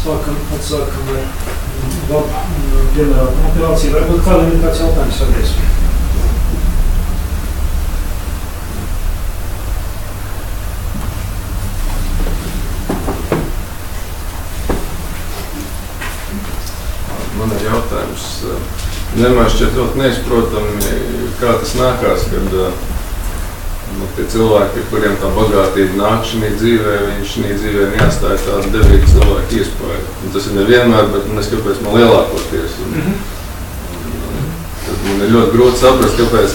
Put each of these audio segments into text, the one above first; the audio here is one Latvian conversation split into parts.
atsākam ar ģenerālu operāciju. Varbūt kādam ir kāds jautājums radies? Man ir jautājums. Man šķiet ļoti neizprotami, kā tas nākās, kad tie cilvēki, kuriem tā bagātība nāk šī dzīvē, viņi šī dzīvē neatstāja tādu devīgu cilvēku iespēju. Un tas ir nevienmēr, bet es kāpēc man lielākoties. Tad man ir ļoti grūti saprast, kāpēc,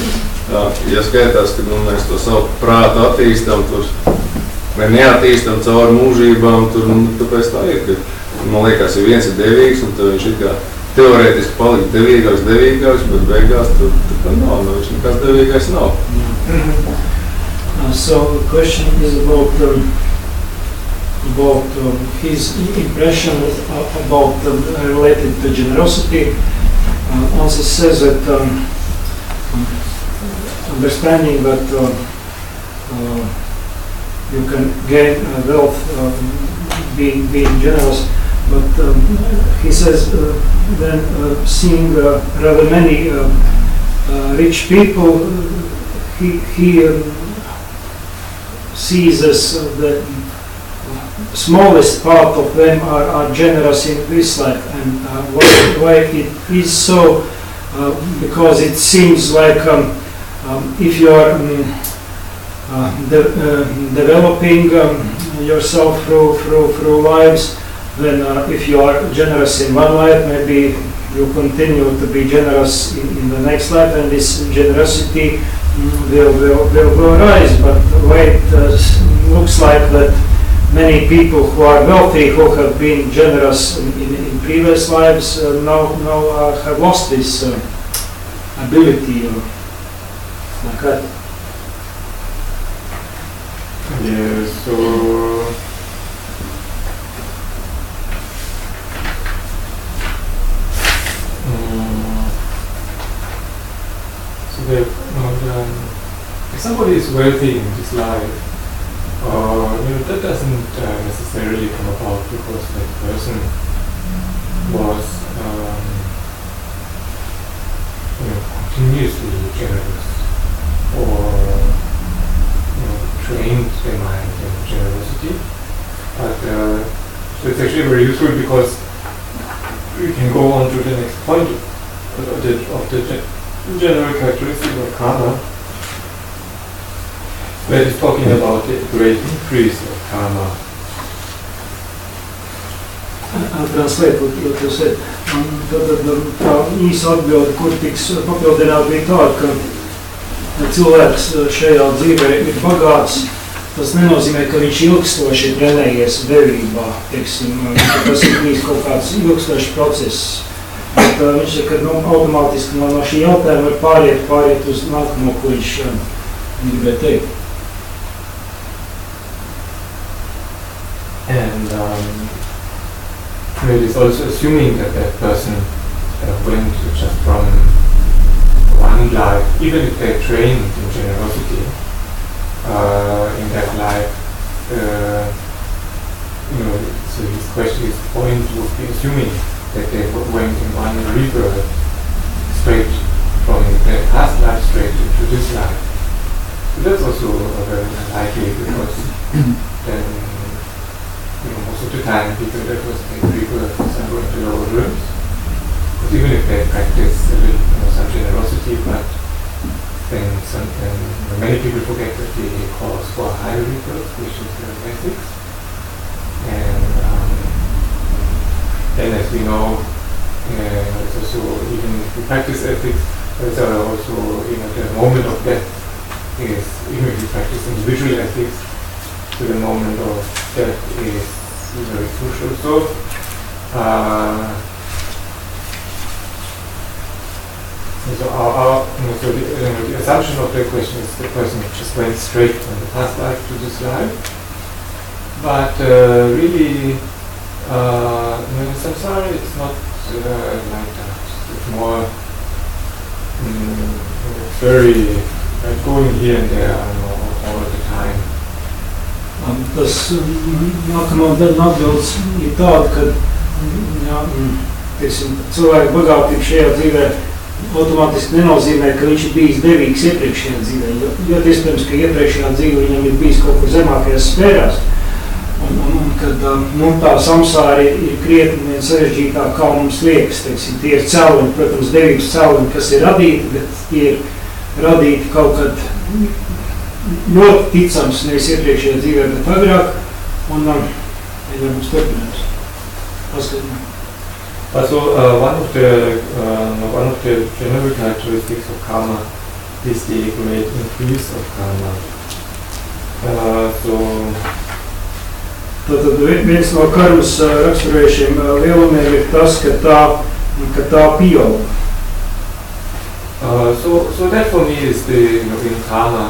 ja skaitās, ka mēs to savu prātu attīstam tur, vai neattīstam cauri mūžībām, tur, kāpēc tā ir, ka man liekas, ja viens ir devīgs, un tad viņš ir kā teorētiski palikt devīgāks, bet beigās tur nav, viņš nekas devīgais nav. So the question is about his impression about related to generosity. Also says that understanding that you can gain wealth being generous, but he says then seeing rather many rich people, he sees as the smallest part of them are generous in this life, and why it is so, because it seems like if you are developing yourself through lives, then if you are generous in one life, maybe you continue to be generous in the next life, and this generosity will rise. But the way it looks like that many people who are wealthy, who have been generous in previous lives, now have lost this ability, like that. Yeah, so if somebody is wealthy in this life, that doesn't necessarily come about because that person was continuously generous or trained their mind in generosity. But so it's actually very useful because we can go on to the next point of the general characteristic of karma, where it's talking about the great increase of karma. I'll translate what you said. Tā īsa atbilde, kur tiks papildināt, bija tāda, ka cilvēks šajā dzīvē ir bagāts. Tas nenozīmē, ka viņš ilgstoši trenējies devībā, teiksim, tas ir bijis kaut kāds ilgstošs process. Bet viņš ir, ka automātiski no šī jautājuma var pāriet uz nākamo, ko viņš gribēja teikt. And it is also assuming that that person went just from one life, even if they're trained in generosity, in that life, so his point would be assuming that they went in one rebirth straight from their past life straight into this life. So that's also very unlikely because then most of the time people that was in rebirth are going to lower rooms. But even if they practice a little, some generosity, but then many people forget that the cause for higher rebirth, which is ethics. And then as we know, it's also, even if we practice ethics, there's also, the moment of death is, even if we practice individual ethics, so the moment of death is very crucial. So, so the assumption of the question is the person just went straight from the past life to this life. But really, in samsara it's not like that. It's more very going here and there all the time. Tas nākamā daļa atbildes ir tāda, ka Jā, teiksim, cilvēka bagātība šajā dzīvē automātiski nenozīmē, ka viņš ir bijis devīgs iepriekšējā dzīvē. Ļoti iespējams, ka iepriekšējā dzīvē viņam ir bijis kaut kur zemākajās sfērās. Un kad tā samsāra ir krietni vien sarežģītāk, kā mums liekas, teiksim, tie ir cēloni, protams, devības cēloni, kas ir radīti, bet tie ir radīti kaut kad ļoti ticams, nevis iepriekšējā dzīvē, bet agrāk, un ir mums turpinājums. Paskatām. Also one of the general characteristics of karma is the great increase of karma. Tātad viens no karmas raksturējušiem lielumiem ir tas, ka tā pieaug. So that for me is the in karma,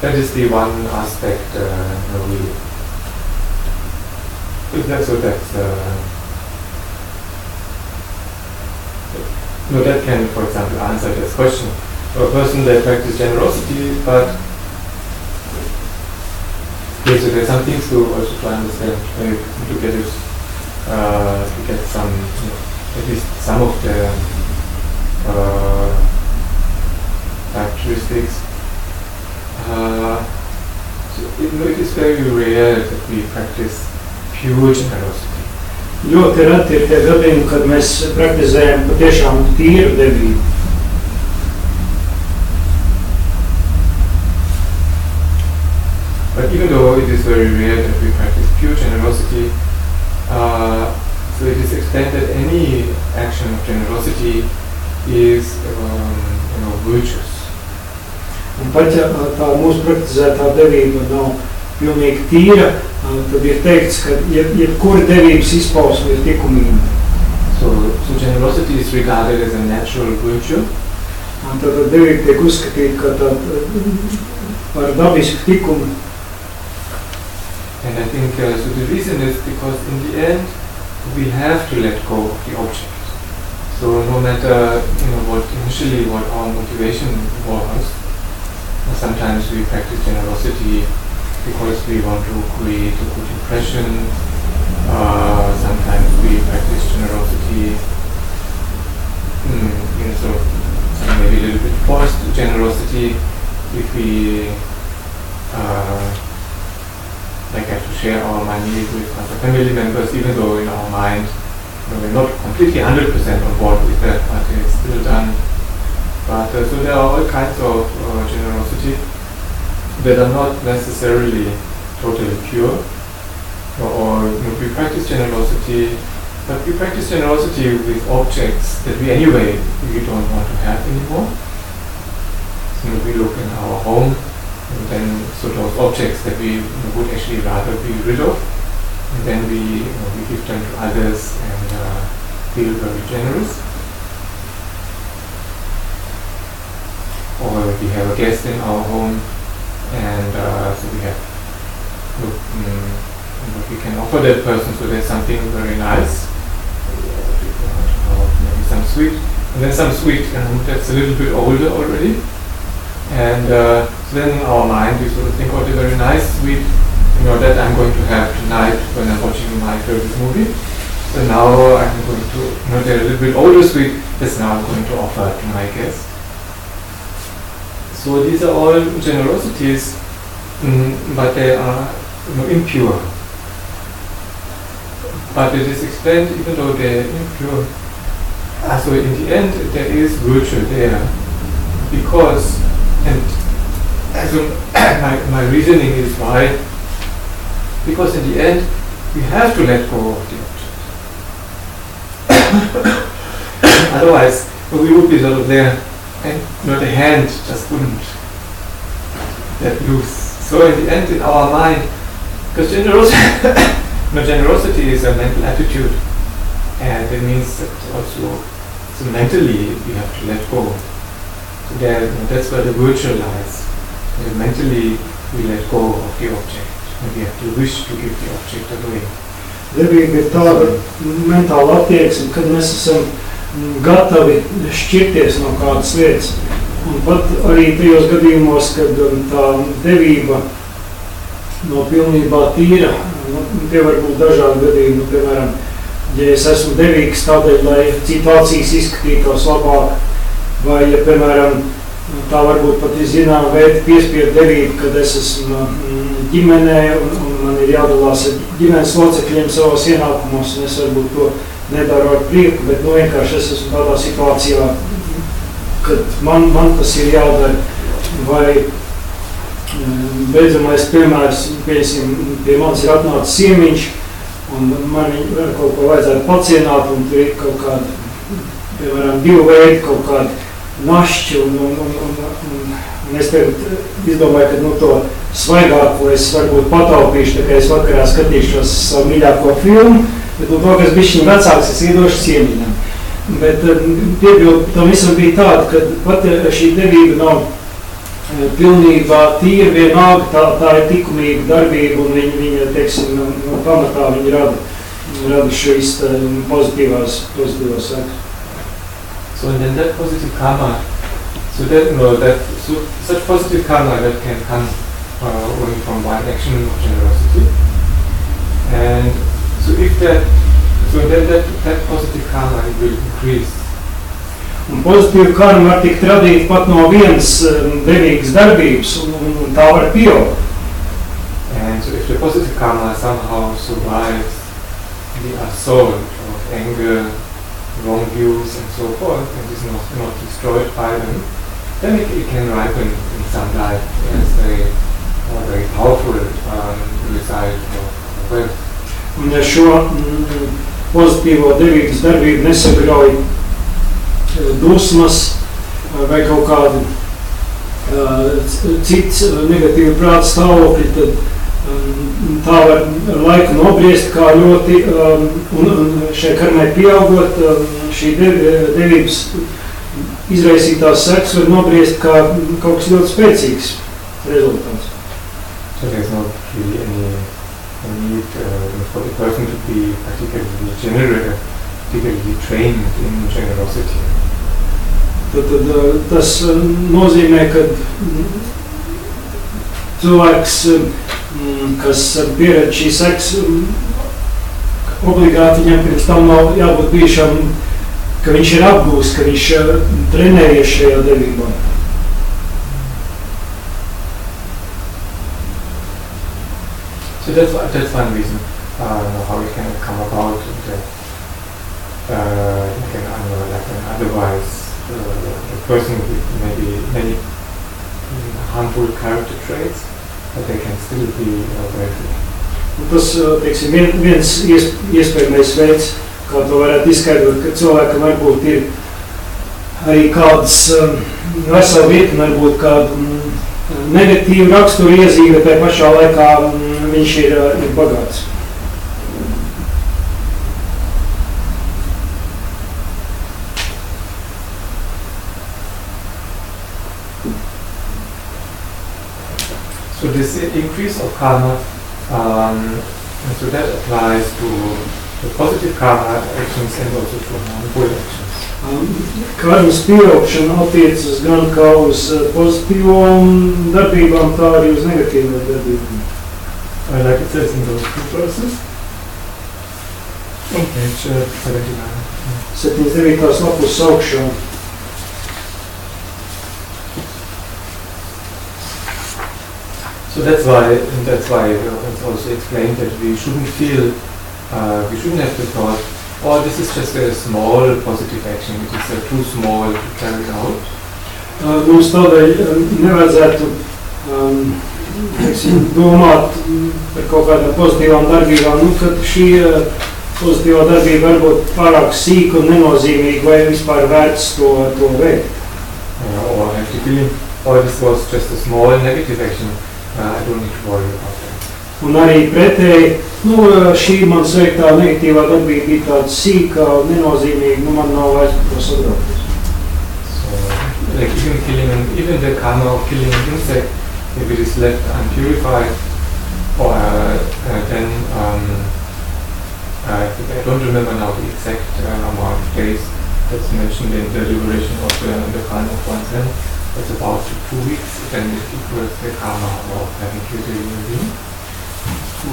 that is the one aspect really. That can, for example, answer this question. A person that practices generosity, but okay, so there's some things to also understand to get it, to get some, at least some of the characteristics. So it is very rare that we practice pure generosity. Ļoti reti ir tie gadījumi, kad mēs praktizējam patiešām tīru devību. But even though it is very rare that we practice pure generosity, so it is explained that any action of generosity is virtuous. Un pat ja tā mūsu praktizētā devība nav pilnīgi tīra, tad ir teikts, ka jebkura devības izpausme ir likumīga. So generosity is regarded as a natural virtue. Un tad devība tiek uzskatīta kā tāda par dabisku likumu. And I think so the reason is because in the end we have to let go of the object. So no matter what our motivation was, sometimes we practice generosity because we want to create a good impression. Sometimes we practice generosity, maybe a little bit forced generosity if we have to share our money with other family members, even though in our mind we're not completely 100% on board with that, but it's still done. But so there are all kinds of generosity that are not necessarily totally pure, or we practice generosity, but we practice generosity with objects that we don't want to have anymore. So we look in our home, and then so those objects that we would actually rather be rid of, and then we give them to others and feel very generous. Or we have a guest in our home, and so we have we can offer that person, so there's something very nice, maybe some sweet, and then some sweet that's a little bit older already, and so then in our mind we sort of think, the very nice sweet, that I'm going to have tonight when I'm watching my favorite movie. So now I'm going to, they're a little bit older sweet, that's now I'm going to offer to my guest. So these are all generosities, but they are impure. But it is explained, even though they are impure, so in the end there is virtue there. Because, and so my reasoning is why, because in the end we have to let go of the object. Otherwise we would be sort of there, and the hand just wouldn't let loose. So in the end, in our mind, because generosity is a mental attitude, and it means that also, so mentally we have to let go. So that's where the virtue lies. And mentally we let go of the object, and we have to wish to give the object away. Devība ir tāda mentāla attieksme, kad mēs esam gatavi šķirties no kādas lietas. Un pat arī tajos gadījumos, kad tā devība nav pilnībā tīra, tie var būt dažādi gadījumi, piemēram, ja es esmu devīgs tādēļ, lai citu acīs izskatītos labāk, vai, ja, piemēram, tā varbūt pat ir zinām veidi piespiedu devību, kad es esmu ģimenē un man ir jādalās ar ģimenes locekļiem savos ienākumos, un es varbūt to nedaru ar prieku, bet vienkārši es esmu tādā situācijā, kad man tas ir jādara, vai beidzamais piemērs, pie manis ir atnācis ciemiņš, un man viņu kaut ko vajadzētu pacienāt, un tur ir kaut kādi, piemēram, 2 veidi, kaut kādi našķi, un es tagad izdomāju, ka to svaigāko es varbūt pataupīšu, tā kā es vakarā skatīšos savu mīļāko filmu, bet to, kas bišķiņ vecāks, es iedošu ciemiņam. Bet piebildu tam visam bija tāda, ka pat šī devība nav pilnībā tīra, vienalga, tā ir likumīga darbība, un viņa teiksim, no pamatā viņa rada šīs pozitīvās sekas. So then that positive karma, such positive karma that can come only from one action of generosity, and that positive karma will increase. Un pozitīva karma var tikt radīt pat no vienas devīgas darbības, un tā var pieaugt. And so if the positive karma somehow survives the assault of anger, wrong views and so forth, and is not destroyed by them, then it can ripen in some life as a very powerful result of wealth. Un ja šo pozitīvo devīgas darbību nesagrauj dusmas vai kaut kādi cits negatīvi prāta stāvokļi, tad tā var ar laiku nobriest kā ļoti, un šai karmai pieaugot, šī devības izraisītās sekas var nobriest kā kaut kas ļoti spēcīgs rezultāts. So there's not really any need for the person to be particularly trained in generosity. Tad tas nozīmē, ka cilvēks, kas pieredz šīs sekas, obligāti viņam pirms tam nav jābūt bijušam, ka viņš ir apgūst, ka viņš trenējies šajā devībā. So that's one reason how it can come about like an otherwise a person with maybe many harmful character traits, but they can still be wealthy. Tas, teiksim, viens iespējamais veids, kā to varētu izskaidrot, ka cilvēkam varbūt ir arī kādas vesela virkne, varbūt kāda negatīva rakstura iezīme, tai pašā laikā viņš ir bagāts. So this increase of karma, so that applies to the positive karma actions and also to harmful actions. Karmas pieaugšana attiecas gan kā uz pozitīvām darbībām, tā arī uz negatīvām darbībām. I like it says in those two verses. On page 79. 79. lapus augšā. So that's why it's also explained that we shouldn't have the thought, oh, this is just a small positive action, it is too small to carry out. Mums tādēļ nevajadzētu domāt par kaut kādām pozitīvām darbībām, kad šī pozitīvā darbība var būt pārāk sīka un nenozīmīga, vai vispār vērts to veikt. Or have the feeling, oh, this was just a small negative action. I don't need to worry about that. Un arī pretēji, šī man veiktā negatīvā darbība ir tāda sīkā un nenozīmīga, man nav vairs par to sadrauties. So, like even the karma of killing an insect, if it is left unpurified, or then I don't remember now the exact amount of days that's mentioned in the liberation of the karma of one's hand. It's about 2 weeks, then it equals the karma of having killed a human being.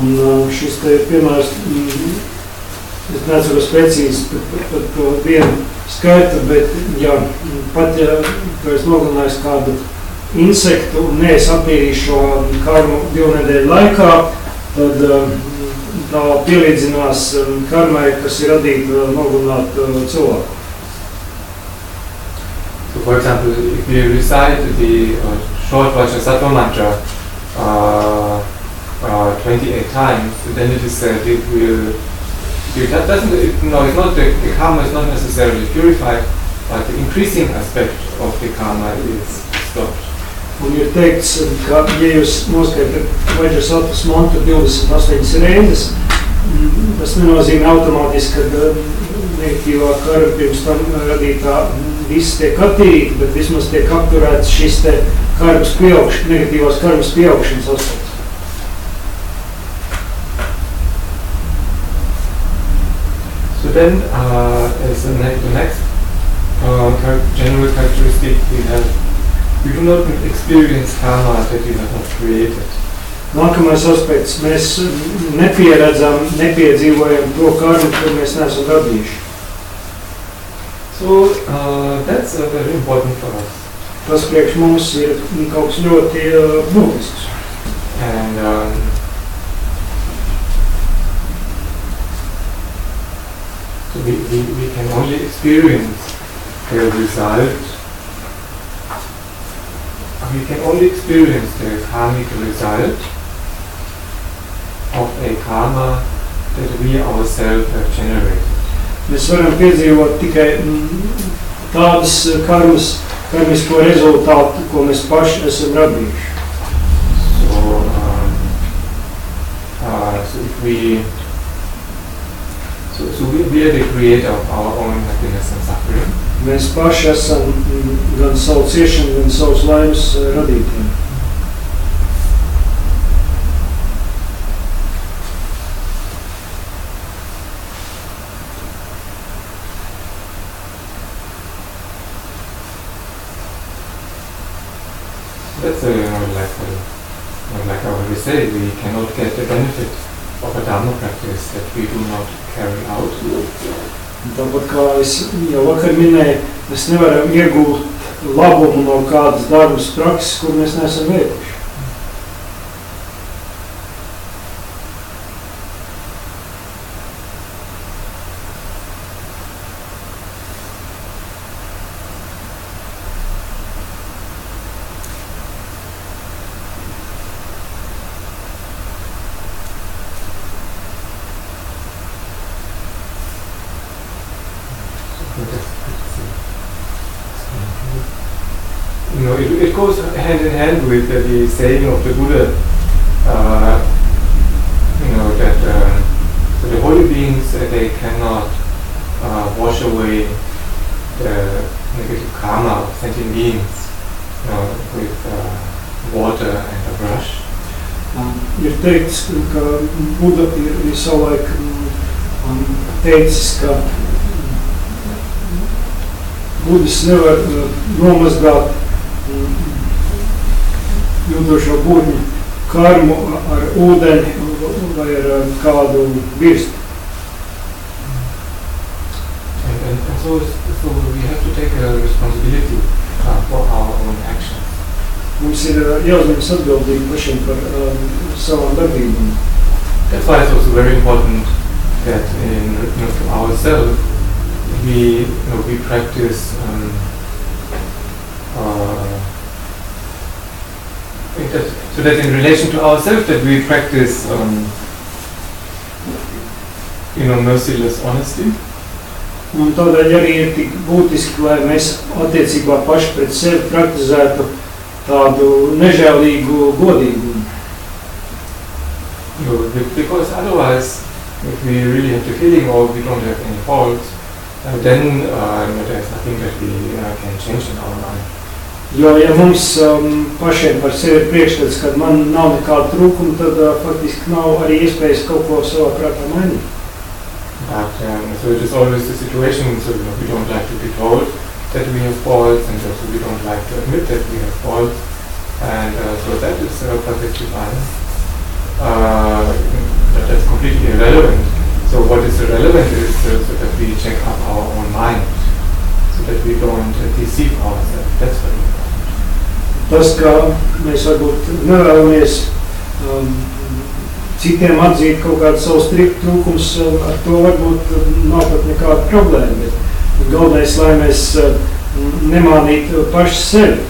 Un šis te piemērs Es neatceros precīzi par to vienu skaitu, bet ja pat ja tu esi nogalinājis kādu insektu un neesi apmierījis šo karmu 2 nedēļu laikā, tad tā pielīdzinās karmai, kas ir radīta nogalināt cilvēku. So, for example, if we recite the short Vajrasattva mantra 28 times, then it is said it will. That doesn't. It's not the karma is not necessarily purified, but the increasing aspect of the karma is stopped. Un ir teikts, ka, ja jūs noskaitat Vajrasattva mantru 28 reizes, tas nenozīmē automātiski, ka negatīvā karma pirms tam radītā viss tiek attīrīta, bet vismaz tiek apturēts šis te karmas negatīvās karmas pieaugšanas aspekts. So then, as the next general characteristic we do not experience karma that we have not created. Nākamais aspekts, mēs nepiedzīvojam to karmu, ko mēs neesam radījuši. So that's very important for us. Tas priekš mums ir kaut kas ļoti būtisks. And so we can only experience the result. We can only experience the karmic result of a karma that we ourselves have generated. Mēs varam piedzīvot tikai tādas karmisko rezultātu, ko mēs paši esam radījuši. So we are the creator of our own happiness and suffering. Mēs paši esam gan savu ciešanu, gan savus laimes radītāji. That's like I already said, we cannot get the benefit of a dharma practice that we do not carry out. Tāpat kā es jau vakar minēju, mēs nevaram iegūt labumu no kādas darbas prakses, kur mēs neesam veikuši. You know, it goes hand in hand with the saying of the Buddha, that so the holy beings, they cannot wash away the negative karma of sentient beings, with water and a brush. Ir teikts, ka Buda ir savulaik teicis, ka Buddhas nevar nomazgāt jūtošo būtņu karmu ar ūdeni vai ar kādu birstu. And so we have to take a responsibility for our own actions. Mums ir jāuzņemas atbildīgi pašiem par savām darbībām. That's why it's also very important that to ourselves we practice so that in relation to ourselves that we practice merciless honesty. Un tādēļ arī ir tik būtiski, lai mēs attiecībā paši pret sevi praktizētu tādu nežēlīgu godīgumu. Because otherwise, if we really have the feeling, we don't have any faults, then there's nothing that we can change in our life. Jo, ja mums pašiem par sevi ir priekšstats, kad man nav nekāda trūkuma, tad faktiski nav arī iespējas kaut ko savā prātā mainīt. But so it is always the situation, so we don't like to be told that we have faults, and also we don't like to admit that we have faults, and so that is perfectly fine. But that's completely irrelevant. So what is relevant is so that we check up our own mind, so that we don't deceive ourselves. That's very important. Tas, ka mēs varbūt nevēlamies citiem atzīt kaut kādu savu striktu trūkums, ar to varbūt nav pat nekāda problēma, bet galvenais, lai mēs nemānītu paši sevi.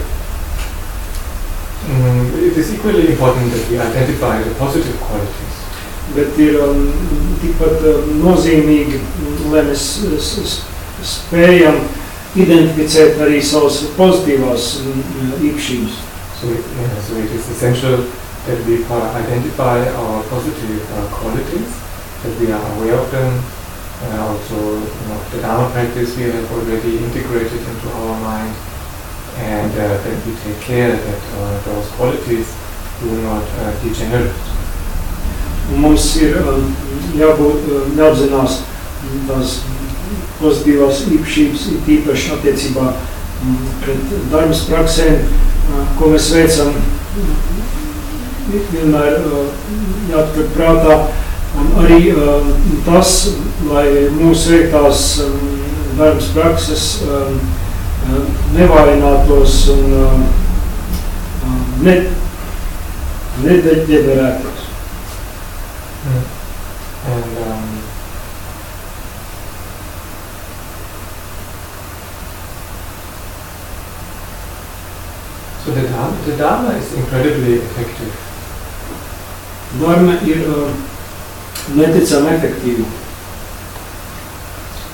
It is equally important that we identify the positive qualities. Bet ir tikpat nozīmīgi, lai mēs spējam identificēt arī savas pozitīvās īpašības. So it is essential that we identify our positive qualities, that we are aware of them. Also, the Dharma practice we have already integrated into our mind, and that we take care that those qualities do not degenerate. Un mums ir jāapzinās tās pozitīvās īpašības, īpaši attiecībā pret darbas praksēm, ko mēs veicam, vienmēr jāatver prātā. Un arī tas, lai mūsu veiktās darbas prakses nevājinātos un nedeģenerētos. And so the Dharma is incredibly effective. Dharma ir neticami efektīva.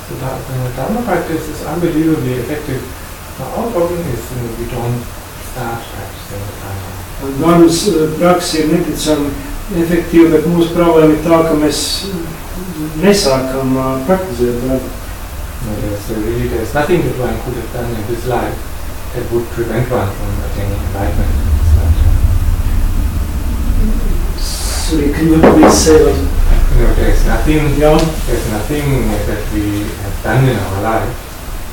So the Dharma practice is unbelievably effective. Now our problem is we don't start practicing the Dharma. Dharmas praksa ir neticami efektīva, bet mūsu problēma ir tā, ka mēs nesākam praktizēt Dharmu. There's nothing that one could have done in this life that would prevent one from attaining enlightenment. Sorry, can you please say that? There's nothing that we have done in our life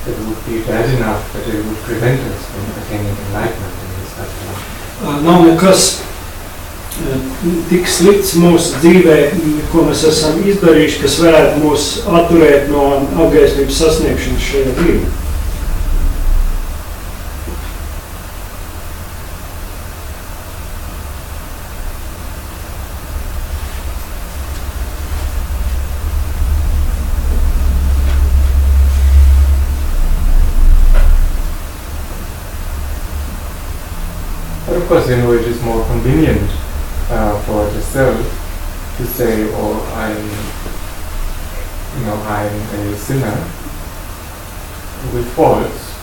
that would be bad enough that it would prevent us from attaining enlightenment in this lifetime. Nav nekas tik slikts mūsu dzīvē, ko mēs esam izdarījuši, kas varētu mūs atturēt no apgaismības sasniegšanas šajā dzīvē. But of course, it is more convenient for the self to say, "Oh, I'm a sinner with faults,"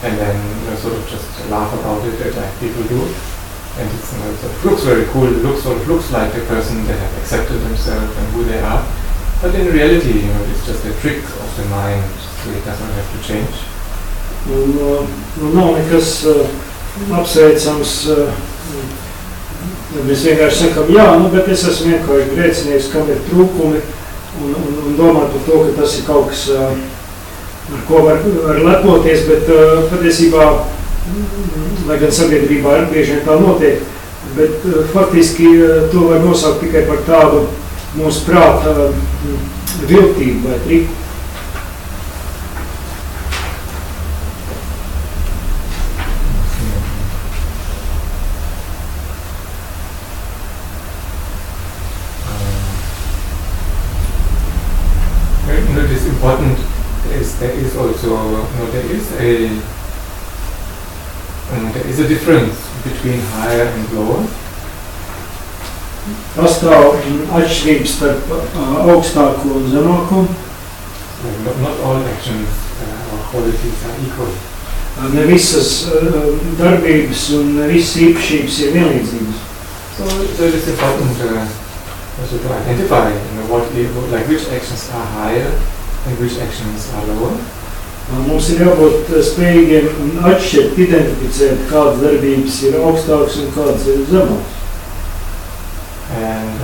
and then sort of just laugh about it like people do. And it sort of looks very cool. It looks like the person that have accepted themselves and who they are. But in reality, it's just a trick of the mind, so it doesn't have to change. Nav nekas apsveicams. Mēs vienkārši sakam, jā, bet es esmu vienkārši grēcinieks, kam ir trūkumi, un domāt par to, ka tas ir kaut kas, ar ko var lepoties, bet patiesībā, lai gan sabiedrībā arī bieži vien tā notiek, bet faktiski to var nosaukt tikai par tādu mūsu prāta viltību vai triku. It is important. There is a difference between higher and lower. Pastāv atšķirības starp augstāko un zemāko. Not all actions or qualities are equal. Ne visas darbības un ne visas īpašības ir vienlīdzīgas. So it is important also to identify which actions are higher and which actions are lower. Mums ir jābūt spējīgiem atšķirt, identificēt, kādas darbības ir augstākas un kādas ir zemākas. And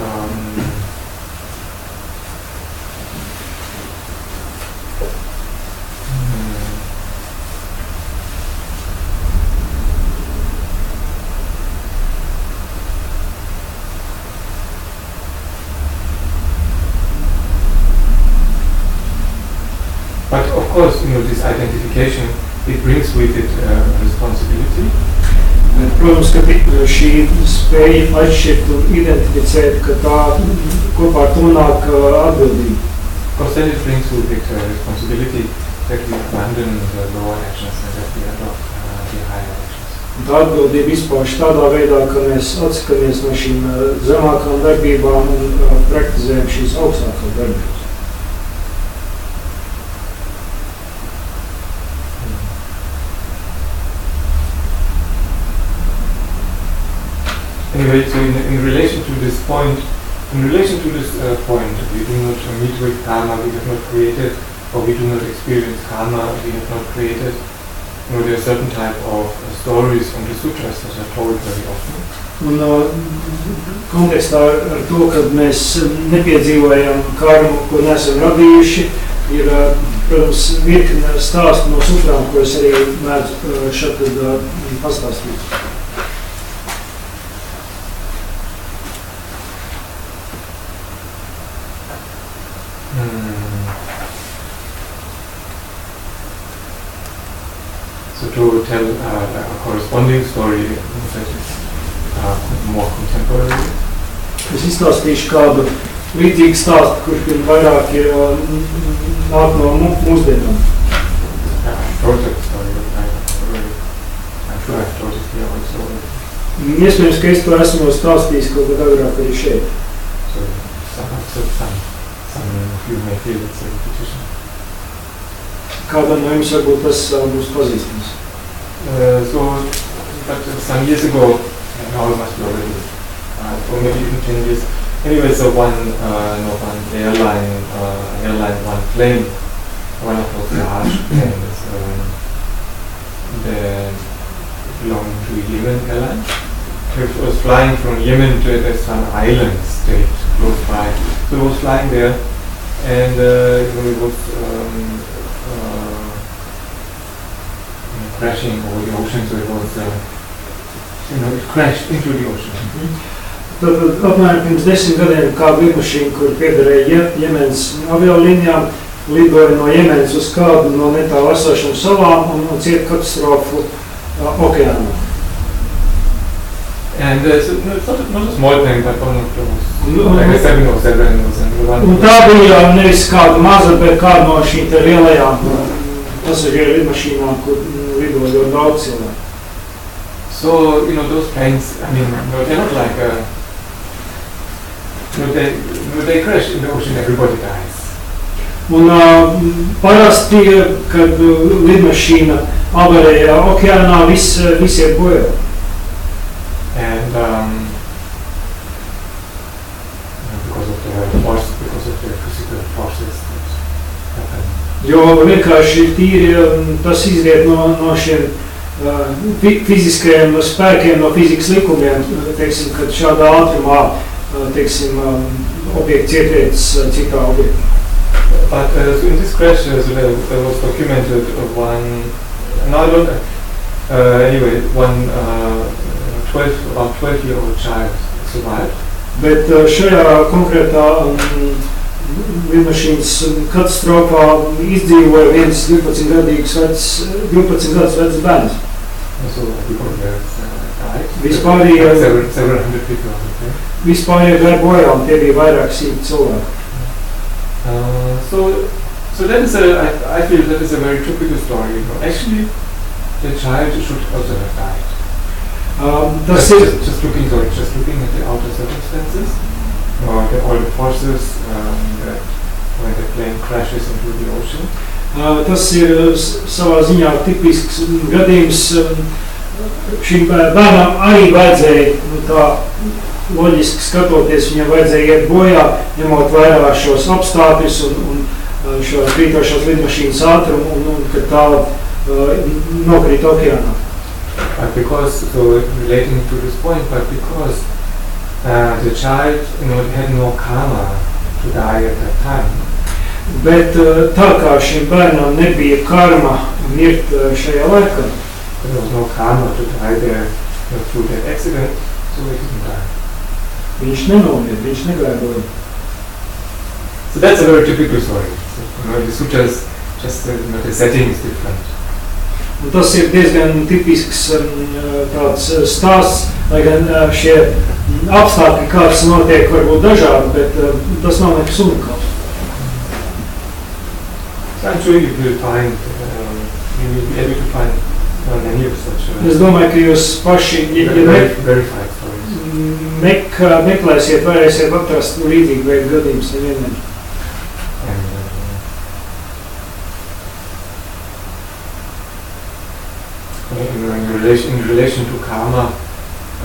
course, this identification, it brings with it responsibility. Bet, protams, ka šī spēja atšķirt un identificēt, ka tā kopā ar to nāk atbildība. Of course, then it brings with it responsibility that we abandon the lower actions and that we adopt the higher actions. Tā atbildība izpauž tādā veidā, ka mēs atsakamies no šīm zemākām darbībām un praktizējam šīs augstākās darbības. Anyway, so in relation to this point, we do not meet with karma we have not created, or we do not experience karma we have not created. There are certain type of stories from the sutras that are told very often. Un kontekstā ar to, kad mēs nepiedzīvojam karmu, ko neesam radījuši, ir, protams, virkne stāstu no sutrām, ko es arī mēdzu šeit pastāstīt. So to tell a corresponding story that is more contemporary. Es izstāstīšu kādu līdzīgu stāstu, kurš vairāk ir nāk no mūsdienām. I've told that story, but I'm sure I've told it here also. Iespējams, ka es to esmu stāstījis kaut kad agrāk arī šeit. So some of you may feel it's a repetition. Kādam no jums varbūt tas būs pazīstams. But some years ago, now it must be already, or maybe even 10 years. Anyway, so one plane, one of those large planes, that belonged to Yemen Airline. It was flying from Yemen to some island state close by. So it was flying there, and it was crashing over the ocean, so it was, it crashed into the ocean. Tad apmēram pirms 10 gadiem kāda lidmašīna, kur piederēja Jemenas aviolīnijām, lidoja no Jemenas uz kādu no netālu esošām salām un cieta katastrofu okeānā. And so, it's not a small thing, but one of those, like a 707 was in one. Un tā bija nevis kāda maza, bet kāda no šīm te lielajām pasažieru lidmašīnām, kur lidoja ļoti daudz cilvēku. So, those planes, they're not like they crash in the ocean, everybody dies. Un parasti, kad lidmašīna avarēja okeānā, viss iet bojā. And because of the physical forces that happen. Jo vienkārši tīri tas izriet no šiem fiziskajiem spēkiem, no fizikas likumiem, teiksim, kad šādā ātrumā, teiksim, objekts ietietas citā objektā. But so in this crash, there was documented one 12-year-old child survived. Bet šajā konkrētā lidmašīnas katastrofā izdzīvoja viens 12 gadus vecs bērns. So people died. Vispārējie hundred people. Gāja bojā un tie bija vairāk simti cilvēki. So that is I feel that is a very typical story. Actually, the child should also have died. Just looking at the outer circumstances, or all the forces that when the plane crashes into the ocean. Tas ir savā ziņā tipisks gadījums. Šim bērnam arī vajadzēja, tā loģiski skatoties, viņam vajadzēja iet bojā, ņemot vērā šos apstākļus un šo krītošās lidmašīnas ātrumu, un kad tā nokrīt okeānā. But because, so relating to this point, but because the child had no karma to die at that time. Bet tā kā šim bērnam nebija karma mirt šajā laikā, there was no karma to die there through that accident, so he didn't die. Viņš nenomiet, viņš negāja bojā. So that's a very typical story. So, the sutras Just the setting is different. Un tas ir diezgan tipisks tāds stāsts, lai gan šie apstākļi, kāds notiek, varbūt dažādi, bet tas nav nekas unikāls. So I'm sure you will find, you will be able to find many of such. Es domāju, ka jūs paši, verified stories. Meklēsiet, varēsiet atrast līdzīgu veidu gadījumus nevienmēr. In relation to karma, I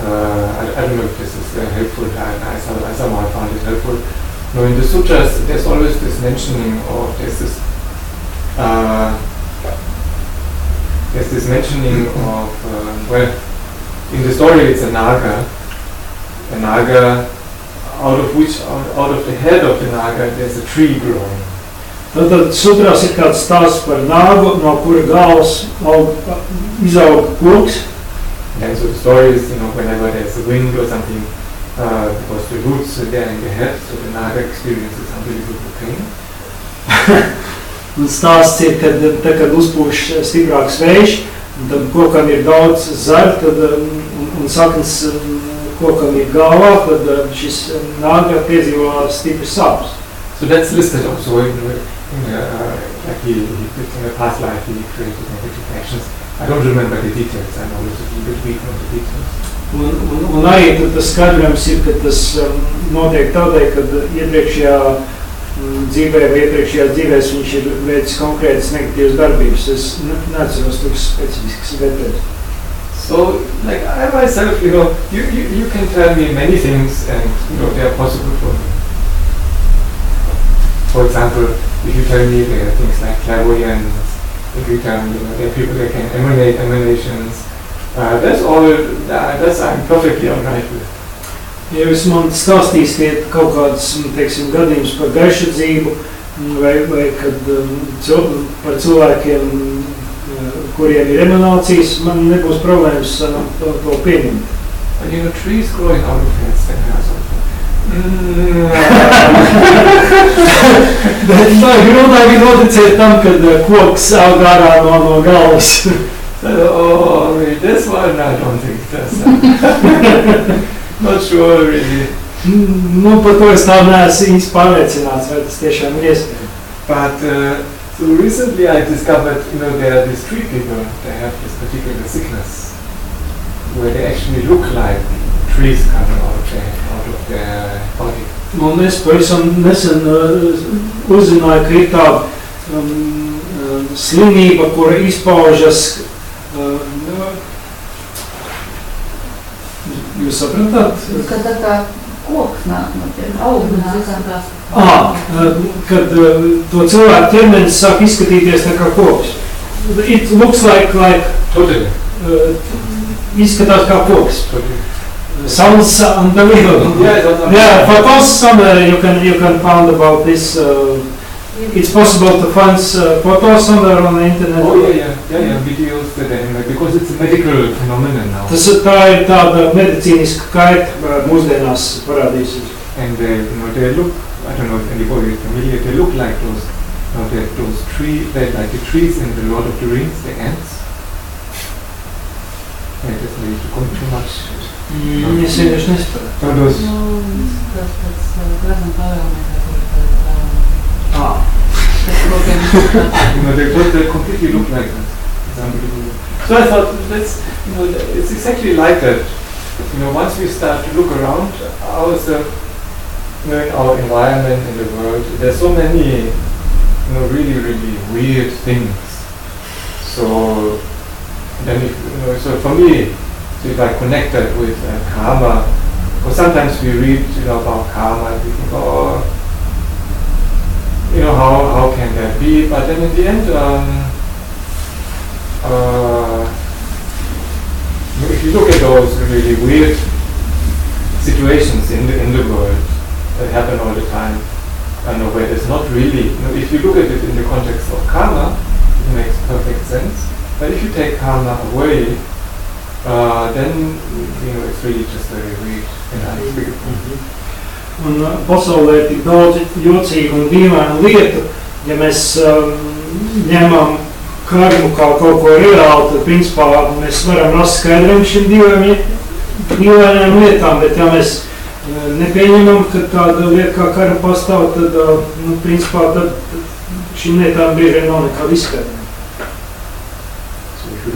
don't know if this is helpful. I somehow found it helpful. No, in the sutras, there's always this mentioning of well, in the story it's a naga, out of the head of the naga there's a tree growing. Tad sutrās ir kāds stāsts par nāgu, no kura galvas izaug koks. And so the story is, whenever there's a wind or something, because the roots are there in the head, so the naga experiences unbelievable pain. Un stāsts ir, kad uzpūš stiprāks vējš, tad kokam ir daudz zaļu, un saknes kokam ir galvā, tad šis nāga piedzīvo stipri sāpes. So that's listed also like he did in a past life, he created negative actions. I don't remember the details, I know it's a little bit weak on the details. Un arī tad tas skaidrojums ir, ka tas notiek tādēļ, kad iepriekšējā dzīvē vai iepriekšējās dzīvēs viņš ir veicis konkrētas negatīvas darbības. Es neatceros tūks specifiskas vērtības. So, like I myself, you can tell me many things and they are possible for me. For example, if you tell me there are things like clairvoyance, if you tell me there are people that can emanate emanations, that's I'm perfectly alright with. Ja jūs man stāstīsiet kaut kādus, teiksim, gadījumus par garšadzību vai kad par cilvēkiem, kuriem ir emanācijas, man nebūs problēmas to pieņemt. And trees growing out of heads and hairs also. Bet grūtāk ir noticēt tam, kad koks aug ārā no galvas. Really, this one I don't think that's not sure really. Par to es tā neesmu īsti pārliecināts, vai tas tiešām ir iespējams. But so recently I discovered, there are these tree people, they have this particular sickness where they actually look like trees coming out of their body. Un es pavisam nesen uzzināju, ka ir tāda slimība, kura izpaužas. Jūs sapratāt? Kad tā kā koks nāk no tiem augumā. Kad to cilvēku ķermenis sāk izskatīties tā kā koks. It looks like Totally. Izskatās kā koks. Totally. Sounds unbelievable. Yeah, for those somewhere you can find about this. It's possible to find photos somewhere on the internet. Oh yeah, videos because it's a medical phenomenon now. Tā ir tāda medicīniska kaita mūsdienās parādīsies. And they look, I don't know if anybody is familiar, they look like those trees, like the trees in the Lord of the Rings, the ants. I just need to come too much. Es vienkārši nesapratu. They completely look like that. It's unbelievable. So I thought, it's exactly like that. Once we start to look around ourselves, in our environment, in the world, there's so many, really, really weird things. So then, so for me, if I connect that with karma, or sometimes we read, about karma, and we think, how can that be? But then in the end, if you look at those really weird situations in the world that happen all the time, where there's not really, if you look at it in the context of karma, it makes perfect sense. But if you take karma away, then it's really just very weird and unexplicable. Un pasaulē ir tik daudz jocīgu un dīvainu lietu, ja mēs ņemam karmu kā kaut ko reāli, tad principā mēs varam rast skaidrojumu šīm dīvainām lietām, bet ja mēs nepieņemam, ka tāda lieta kā karma pastāv, tad, principā, tad šīm lietām bieži vien nav nekāda izskaidrojuma. So if you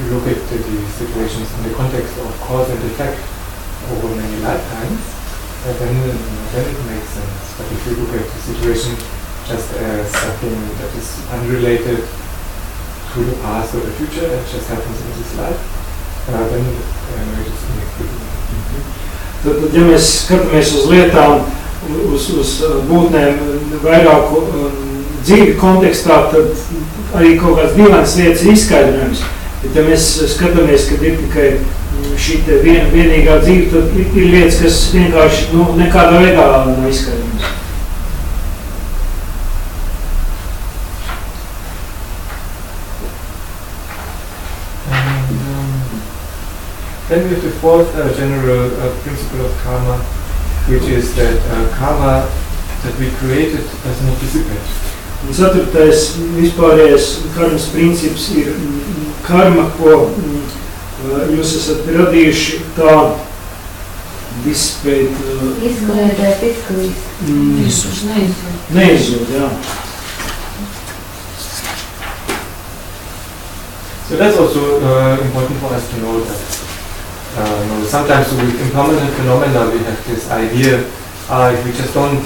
look at the situations in the context of cause and effect over many lifetimes, then it makes sense. But if you look at the situation just as something that is unrelated to the past or the future, that just happens in this life, then it is inexplicable. Tad, ja mēs skatāmies uz lietām, uz būtnēm vairāku dzīvi kontekstā, tad arī kaut kāds dīvains lietas ir izskaidrojums. Bet ja mēs skatāmies, kad ir tikai šī te vienīgā dzīve, tad ir lietas, kas vienkārši nekādā veidā nav izskaidrojums. Then we have the fourth general principle of karma, which is that karma that we created does not dissipate. Un ceturtais vispārējais karmas princips ir karma, ko jūs esat radījuši tā dispēt. Izkliedēt, izklīst. Neizjūt, jā. So that's also important for us to know that sometimes with impermanent phenomena we have this idea, if we just don't,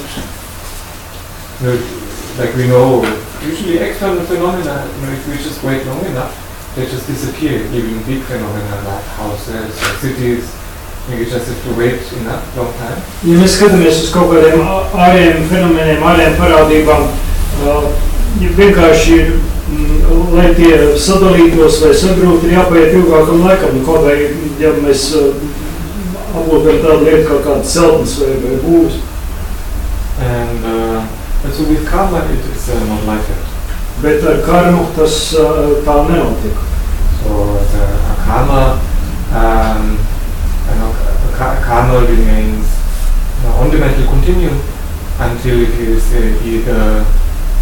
like we know, usually external phenomena, if we just wait long enough, they just disappear, even big phenomena like houses or cities, you just have to wait enough long time. Ja mēs skatāmies uz kaut kādiem ārējiem fenomeniem, ārējiem parādībām, vienkārši ir, lai tie sadalītos vai sagrūt, ir jāpaiet ilgākam laikam. Kaut vai, ja mēs aplūkojam tādu lietu kā kādas celtnes vai būvs. And so with karma it is not like that. Bet ar karmu tas tā nenotiek. So karma remains on the mental continuum until it is either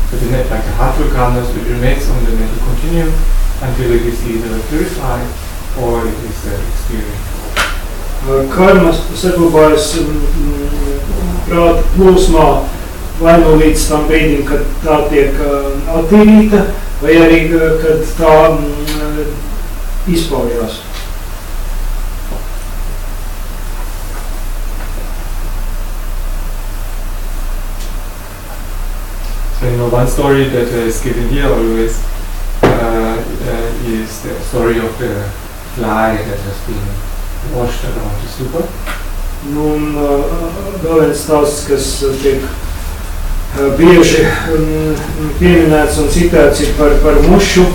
like a heartful karma, so it remains on the mental continuum until it is either purified or it is experienced. Karma saglabājas prāta plūsmā vai nu līdz tam brīdim, kad tā tiek attīrīta, vai arī, kad tā izpaujās. So one story that is given here always is the story of the fly that has been washed around the stupa. Un vēl viens stāsts, kas tiek bieži pieminēts un citēts, ir par mušu,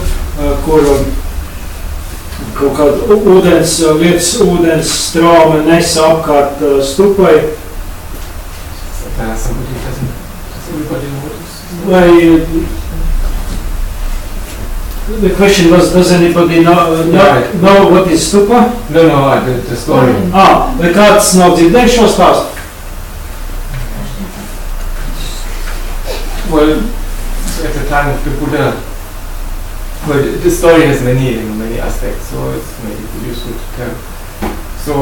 kur kaut kāda ūdens straume nesa apkārt stupai. Does everybody know what The question was, does anybody know what is stupa? No, the story. Vai kāds nav dzirdējis šo stāstu? Well, at the time of the Buddha, well, the story has many aspects, so it's maybe useful to tell. So,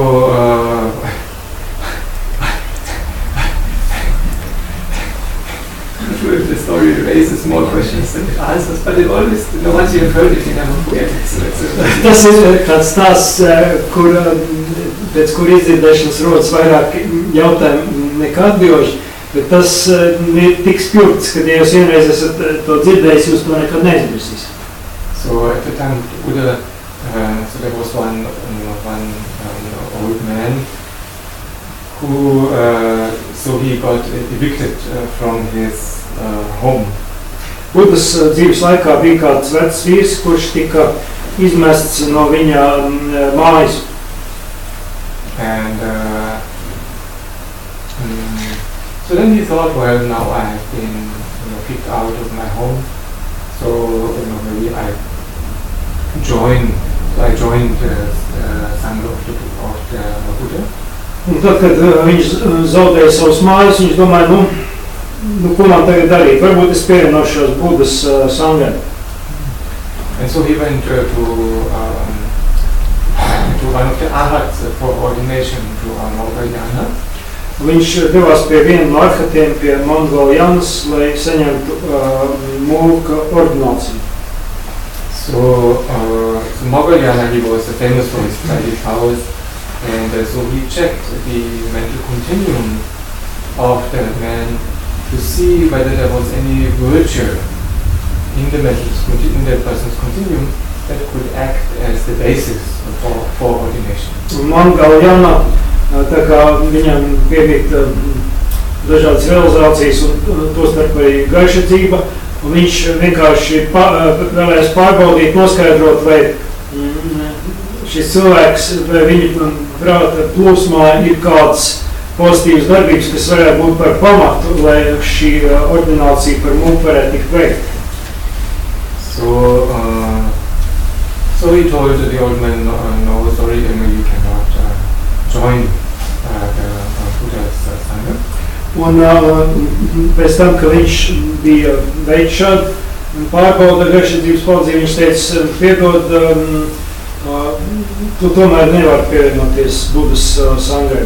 the story raises more questions than it answers, but it always, once you have heard it, you never forget it. So Tas ir tāds stāsts, pēc kur izdzirdēšanas rodas vairāk jautājumu nekā atbilžu, bet tas ir tik spilgts, ka ja jūs vienreiz esat to dzirdējis, jūs to nekad neizmirsīs. So at the time of the Buddha, so there was one old man who, so he got evicted from his home. Budas dzīves laikā bija kāds vecs vīrs, kurš tika izmests no viņa mājas. And so then he thought, well, now I have been kicked out of my home, so maybe I joined the Sangha of the Buddha. Un tad, kad viņš zaudēja savus mājas, viņš domāja, nu, ko man tagad darīt? Varbūt es pievienošos Budas sangai. And so he went to one of the arhats for ordination to Mongoljana. Viņš devās pie viena no arhatiem, pie Mongoljanas, lai saņemtu mūka ordināciju. So Mongoljana, he was famous for his private house, and so he checked the mental continuum of the man to see whether there was any virtue in the person's continuum that could act as the basis for ordination. Mongoljana, tā kā viņam piemīt dažādas realizācijas un tostarp arī gaišacība, un viņš vienkārši vēlēs pārbaudīt, noskaidrot, vai šis cilvēks, vai viņa prāta plūsmā ir kāds pozitīvas darbības, kas varētu būt par pamatu, lai šī ordinācija par mūku varētu tikt veikt. So he told the old man, no, sorry, you cannot join the Buddha's Sangha. Un pēc tam, ka viņš bija veids šādu pārbauda garšadzības palīdzību, viņš teica, piedod, tu tomēr nevari pievienoties Budas sangai.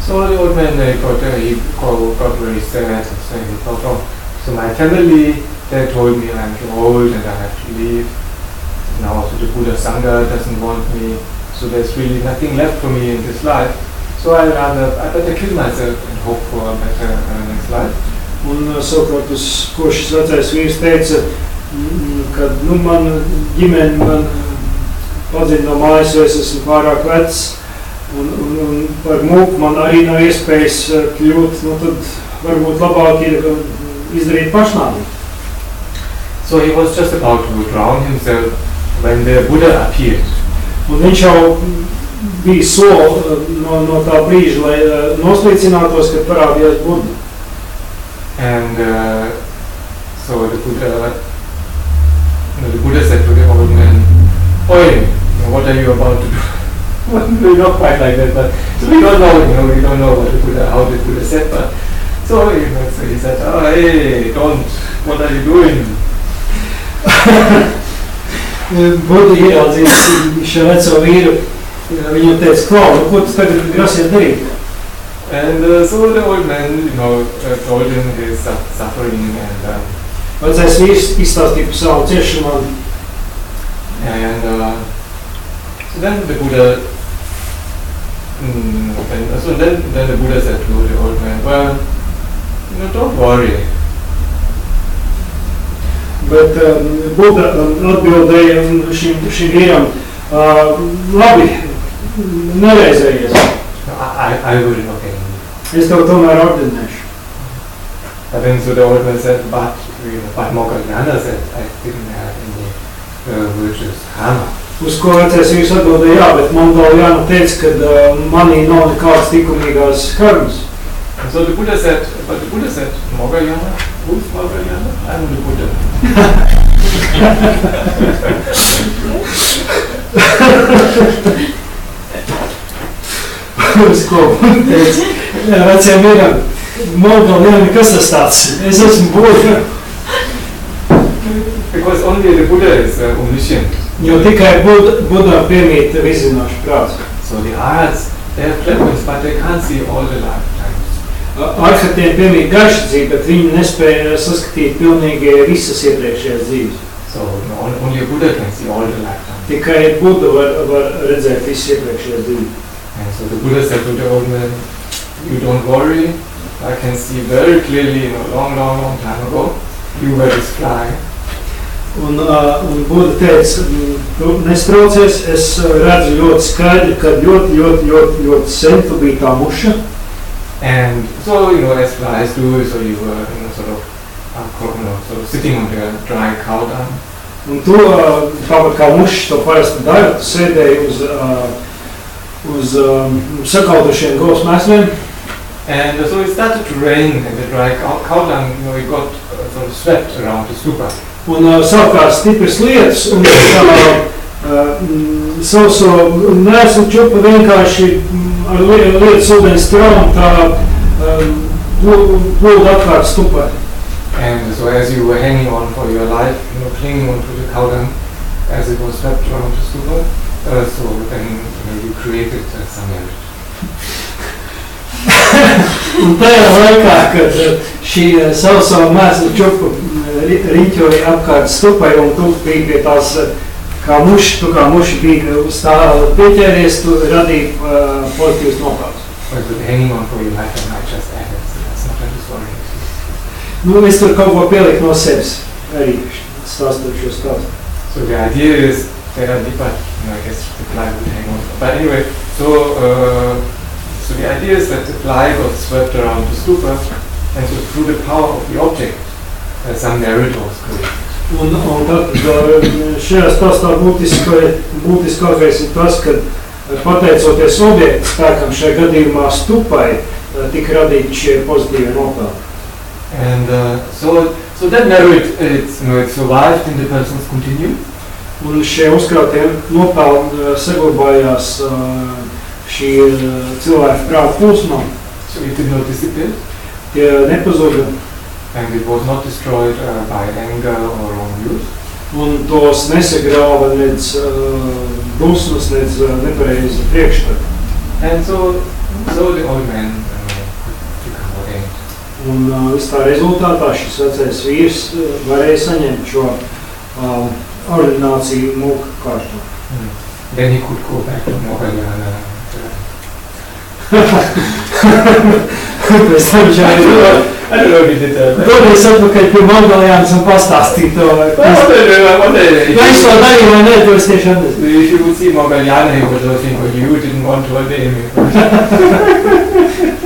So the old man got very sad and saying, so my family, they told me I'm too old and I have to leave. Now also the Buddha Sangha doesn't want me, so there's really nothing left for me in this life. So I better kill myself and hope for a better next life. Un savukārt, ko šis vecais vīrs teica, ka man ģimene man padzina no mājas, jo es esmu pārāk vecs, un par mūku man arī nav iespējas kļūt, tad varbūt labāk ir izdarīt pašnāvību. So he was just about to drown himself when the Buddha appeared. Un viņš jau bija soli no tā brīža, lai noslīcinātos, kad parādījās Buddha. And so the Buddha said to the old man, "Oi, what are you about to do?" Well, not quite like that, but so we don't know how the Buddha said, but so he said, "Oh, hey, what are you doing?" Buddha ieraudzījis šo veco vīru, viņam teica, klau, ko tu tagad grasies darīt? And so the old man, told him his suffering and vecais vīrs izstāstīja par savu ciešanām. And so then the Buddha, then the Buddha said to the old man, well, don't worry. Bet Buddha atbildēja šim vīram, labi, nereizējies. I will, okay. Es tev tomēr ordinēšu. But then so the old man said, but Moggallana said, I didn't have any virtuous karma. Uz ko vecais vīrs atbildēja, jā, bet Moggallana teica, ka manī nav nekādas likumīgās karmas. And so the Buddha said, Moggallana? Who's Moggallana? I'm the Buddha. Uz ko teica, veciem vīram, Moggallana, kas tas tāds? Es esmu Buddha. Because only the Buddha is omniscient. Jo tikai Buddha piemīt viszinošs prāts. So the arhats, they have cleverness, but they can't see all the lifetimes. Arhatiem piemīt garšadzība, bet viņi nespēja saskatīt pilnīgi visas iepriekšējās dzīves. So only a Buddha can see all the lifetimes. Tikai Buddha var redzēt visas iepriekšējās dzīves. And so the Buddha said to the old man, you don't worry, I can see very clearly, long time ago, you were this fly. Un Buddha teica, tu nestraucies, es redzu ļoti skaidri, ka ļoti sen tu biji tā muša. And so, as flies do, so you were sort of sitting on the dry cow dung. Un tu, tāpat kā mušas to parasti dara, tu sēdēji uz sakautušiem govs mēsliem. And so it started to rain in the dry cow dung, it got sort of swept around the stupa. Un sākās stipras lietas, un sauso mēslu čupa vienkārši ar lietas ūdens traumu tā plūdu apkārt stupai. And so as you were hanging on for your life, clinging on to the cow dung, as it was swept around the stupa, so then you created some marriage. Un tajā laikā, kad šī savu mēslu čupu riņķoja apkārt stupai, un tu biji pie tās, kā muši bija uz tā pieķēries, tu radīji pozitīvas nopelnus. But hanging on for your life, I just added, so that's not a story. Es tur kaut ko pieliku no sevis, arī stāstot šo stāstu. So the idea is, there are deeper, I guess the fly would hang on. But anyway, so the idea is that the fly got swept around the stupa, and so through the power of the object, some merit was created. Un tad šajā stāstā būtiskākais ir tas, ka pateicoties objektu spēkam, šajā gadījumā stupai, tika radīti šie pozitīvie nopelni. And so that merit, it survived in the person's continuum. Un šie uzkrautie nopelni saglabājās šī cilvēka prāta plūsmā. So it did not disappear. Tie nepazuda. And it was not destroyed by anger or wrong views. Un tos nesagrāva nec dusmas, nec nepareizi priekšstati. And so the old man could become ordained. Un tā rezultātā šis vecais vīrs varēja saņemt šo ordināciju mūka kārtā. Then he could go back to Mogaljana. Pēc tam viņš I don't know if he did that. Dodies atpakaļ pie Mogaljānas un pastāstīt to. Viņš to darīja vai ne, to es tieši atdesu. If you would see Mogaljana, he was looking for you, didn't want to ordain me.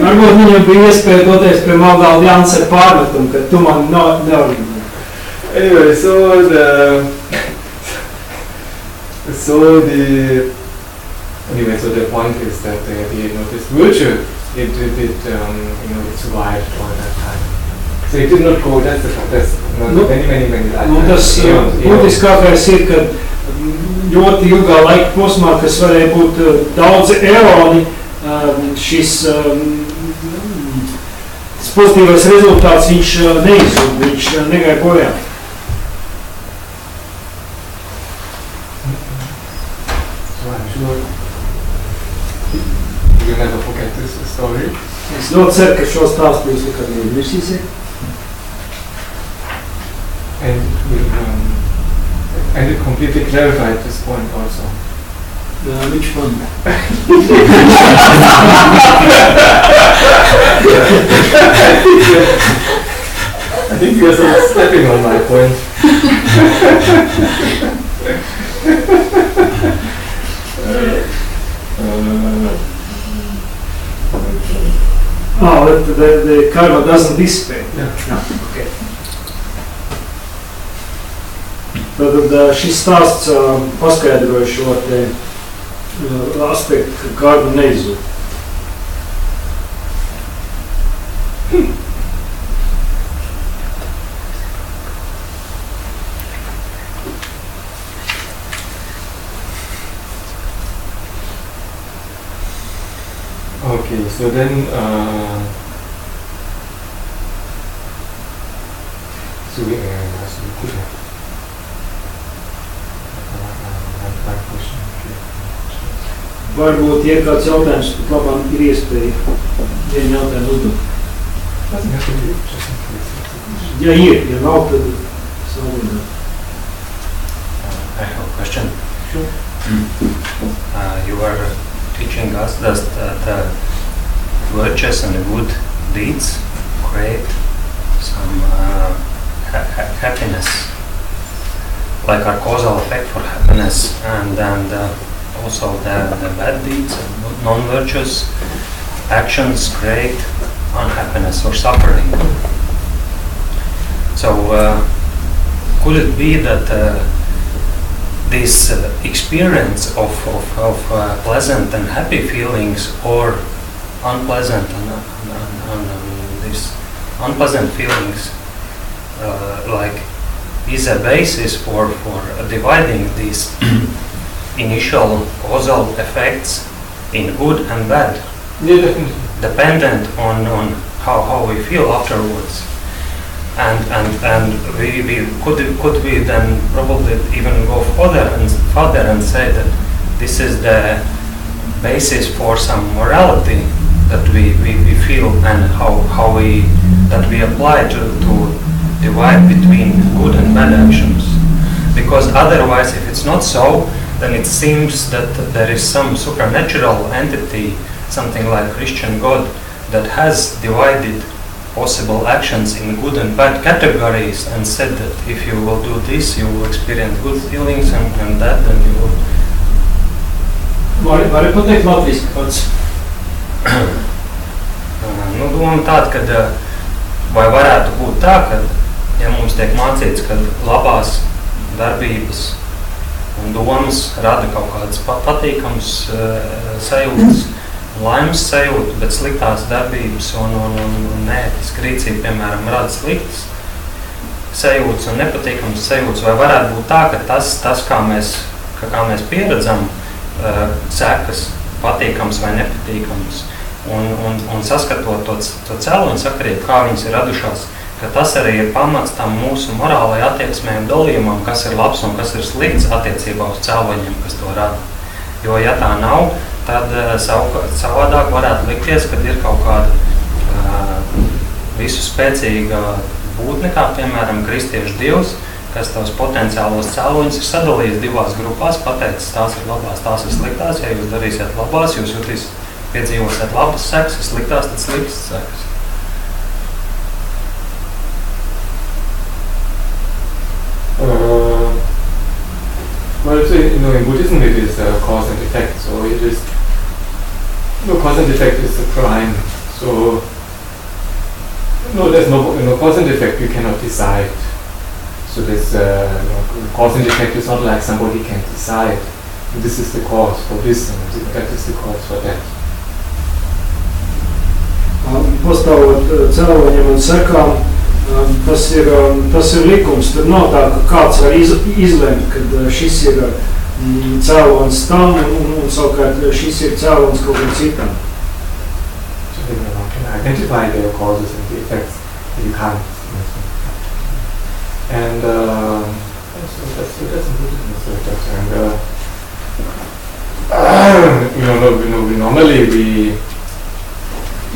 Varbūt viņam bija iespēja doties pie Mogaljānas ar pārmetumu, ka tu man neordināji. Anyway, so the point is that this virtue, it survived all that time. So it did not go. That's many lives. Nu, tas būtiskākais ir, ka ļoti ilgā laika posmā, kas varēja būt daudzi eoni, šis pozitīvais rezultāts viņš neizsūd, viņš negāja bojā. You never forget this story. Es ļoti ceru, ka šo stāstu jūs nekad neizmirsīsiet. And it completely clarified this point also. Which one? I think you are sort of stepping on my point. The karma doesn't dissipate. Yeah. Okay. Tad šis stāsts paskaidroja šo te aspektu, ka karma neizzūd. Okay, so then so we could have one question. Varbūt, ja kāds jautājums, pat labāk ir iespēja vienu jautājumu uzdot. Doesn't have to be just in case. Ja ir, ja nav, tad savukārt. I have a question. Sure. You were teaching us that the virtues and the good deeds create some happiness, like a causal effect for happiness, and also the bad deeds and non-virtuous actions create unhappiness or suffering. So could it be that this experience of pleasant and happy feelings or unpleasant and these unpleasant feelings like is a basis for dividing these initial causal effects in good and bad, Yeah, definitely. dependent on how we feel afterwards. And we could we then probably even go further and say that this is the basis for some morality that we feel and how we apply to divide between good and bad actions. Because otherwise, if it's not so, then it seems that there is some supernatural entity, something like Christian God, that has divided possible actions in good and bad categories and said that if you will do this, you will experience good feelings and that, then you will. Vari pateikt latviski pats? Nu, doma tāda, ka vai varētu būt tā, ka ja mums tiek mācīts, ka labās darbības un domas rada kaut kādas patīkams sajūtas, laimes sajūta, bet sliktās darbības un neētiska rīcība, piemēram, rada sliktas sajūtas un nepatīkamas sajūtas, vai varētu būt tā, ka tas kā mēs pieredzam sekas, patīkams vai nepatīkams, un saskatot to cēloņu sakarību, kā viņas ir radušās, ka tas arī ir pamats tam mūsu morālai attieksmē un dalījumam, kas ir labs un kas ir slikts attiecībā uz cēloņiem, kas to rada. Jo, ja tā nav, tad savādāk varētu likties, kad ir kaut kāda visu spēcīga būtne, kā piemēram kristiešu dievs, kas tavs potenciālos cēloņus ir sadalījis divās grupās, pateicis, tās ir labās, tās ir sliktās, ja jūs darīsiet labās, jūs piedzīvosiet labas sekas, ja sliktās, tad sliktas sekas. Well, so, in Buddhism it is cause and effect, so it is, cause and effect is a crime, so there's no cause and effect, you cannot decide. So this cause and effect is not like somebody can decide, this is the cause for this and that is the cause for that. Pastāvot cēloņiem un sekām, tas ir likums. Tur nav tā, ka kāds var izlemt, kad šis ir cēlonis tam un savukārt šis ir cēlonis kaut kam citam. So you can identify the causes and the effects, you can't. And so that's important. And normally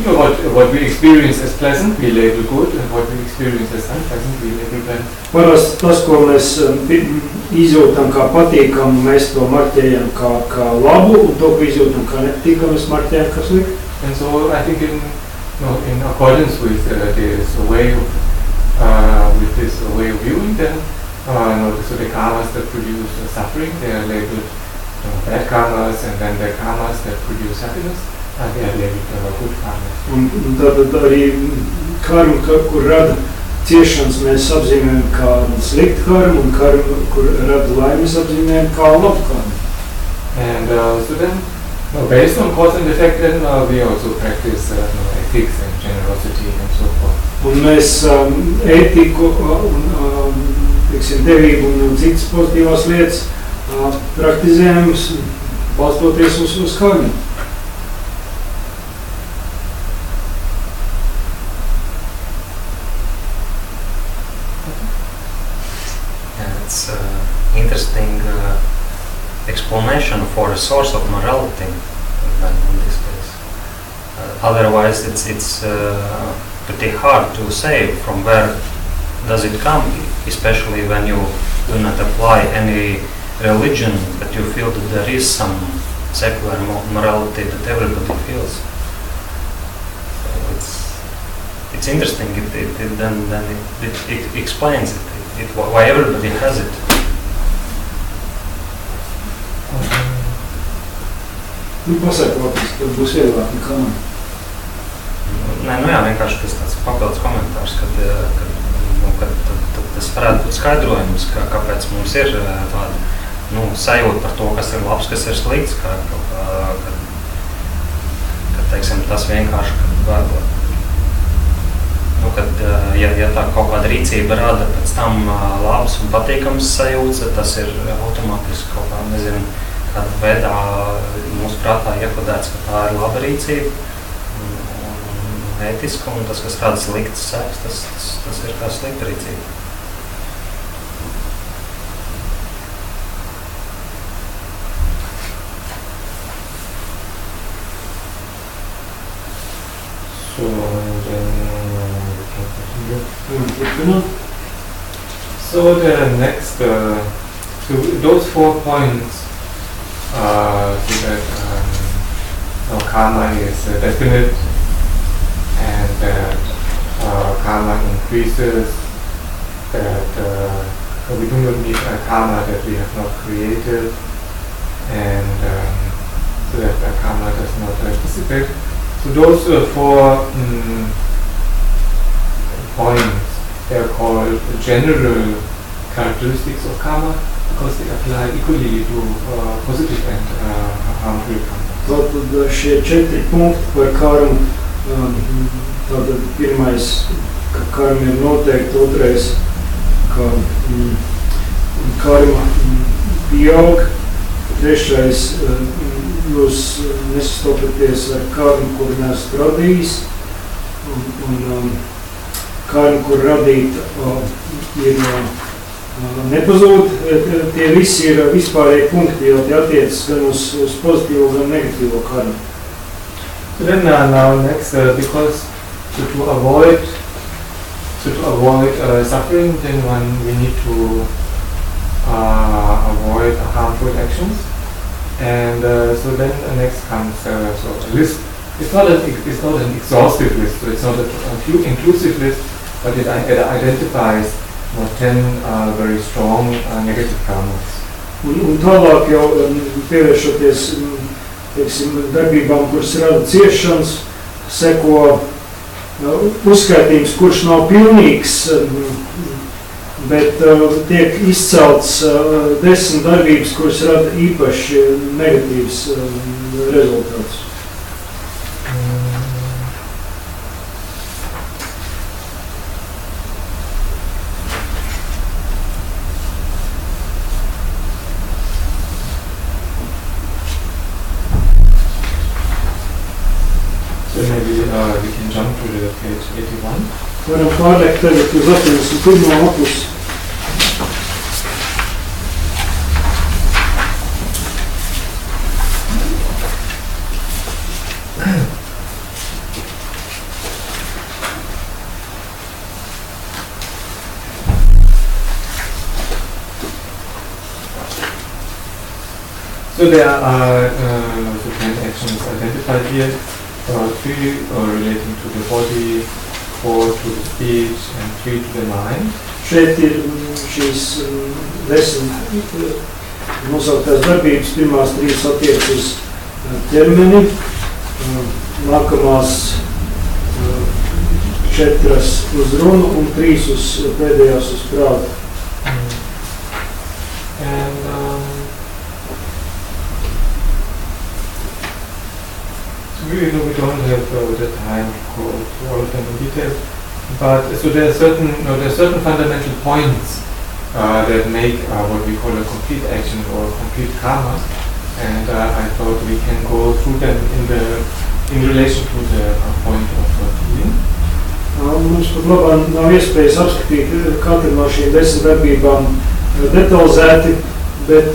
what we experience as pleasant, we label good, and what we experience as unpleasant, we label bad. Parasti tas, ko mēs izjūtam kā patīkamu, mēs to marķējam kā labu, un to, ko izjūtam kā nepatīkamu, mēs marķējam kā sliktu. And so I think in accordance with this way of viewing them, so the karmas that produce suffering, they are labeled bad karmas, and then the karmas that produce happiness, they are labeled good karmas. Un tad arī karma, kur rada ciešanas, mēs apzīmējam kā sliktu karmu, un karma, kur rada laimes, apzīmējam kā labu karmu. And so then, based on cause and effect, then we also practice ethics and generosity and so forth. Un mēs ētiku un devību un citas pozitīvās lietas praktizējam, balstoties uz karmu. It's interesting explanation for a source of morality in this case. Otherwise, it's pretty hard to say from where does it come, especially when you do not apply any religion, but you feel that there is some secular morality that everybody feels. So it's interesting. It explains it why everybody has it. Pasakot, tad būs vieglāk nekā man. Nē, vienkārši tas tāds papildus komentārs, kad tas varētu būt skaidrojums, kāpēc mums ir tāda sajūta par to, kas ir labs, kas ir slikts, kad teiksim, tas vienkārši, kad ja tā kaut kāda rīcība rada pēc tam labs un patīkams sajūtas, tas ir automātiski kaut kā, nezinu, kādā veidā mūsu prātā iekodēts, ka tā ir laba rīcība. ētiska, un tas, kas rada sliktas sekas, tas ir kā slikta rīcība. So then we can continue. So the next, so those 4 points, so that karma is definite, and that karma increases, that we do not need a karma that we have not created, and so that karma does not dissipate. So those 4 points, they are called general characteristics of karma because they apply equally to positive and harmful karma. Tātad šie 4 punkti par karmu, tātad pirmais, ka karma ir noteikti, otrais, ka karma pieaug, trešais, jūs nesastopaties ar karmu, kur neesat radījis, un karma, kur radīta, ir nepazūd. Tie visi ir vispārēji punkti, jo tie attiecas gan uz pozitīvo, gan negatīvo karmu. So then now next, because to avoid suffering, then we need to avoid harmful actions. And so then next comes so a list. It's not an exhaustive list, so it's not a inclusive list, but it identifies 10 very strong negative karmas. Un tālāk jau pievēršoties, teiksim, darbībām, kuras rada ciešanas, seko uzskaitījums, kurš nav pilnīgs, bet tiek izcelts 10 darbības, kuras rada īpaši negatīvs rezultāts. So maybe we can jump to the page 81. Varam pārliekt tagad uz 81. lapusi. So there are 10 actions identified here. 3 relating to the body, 4 to the speech, and 3 to the mind. Šeit ir šīs 10 nosauktās darbības. Pirmās 3 attiec uz ķermeni, nākamās 4 uz runu un 3 pēdējās uz prātu. And we don't have the time to go through all of them in detail, but so there are certain fundamental points that make what we call a complete action or complete karma, and I thought we can go through them in relation to the point of healing. Mums pat labāk nav iespējas apskatīt katru no šīm 10 darbībām detalizēti, bet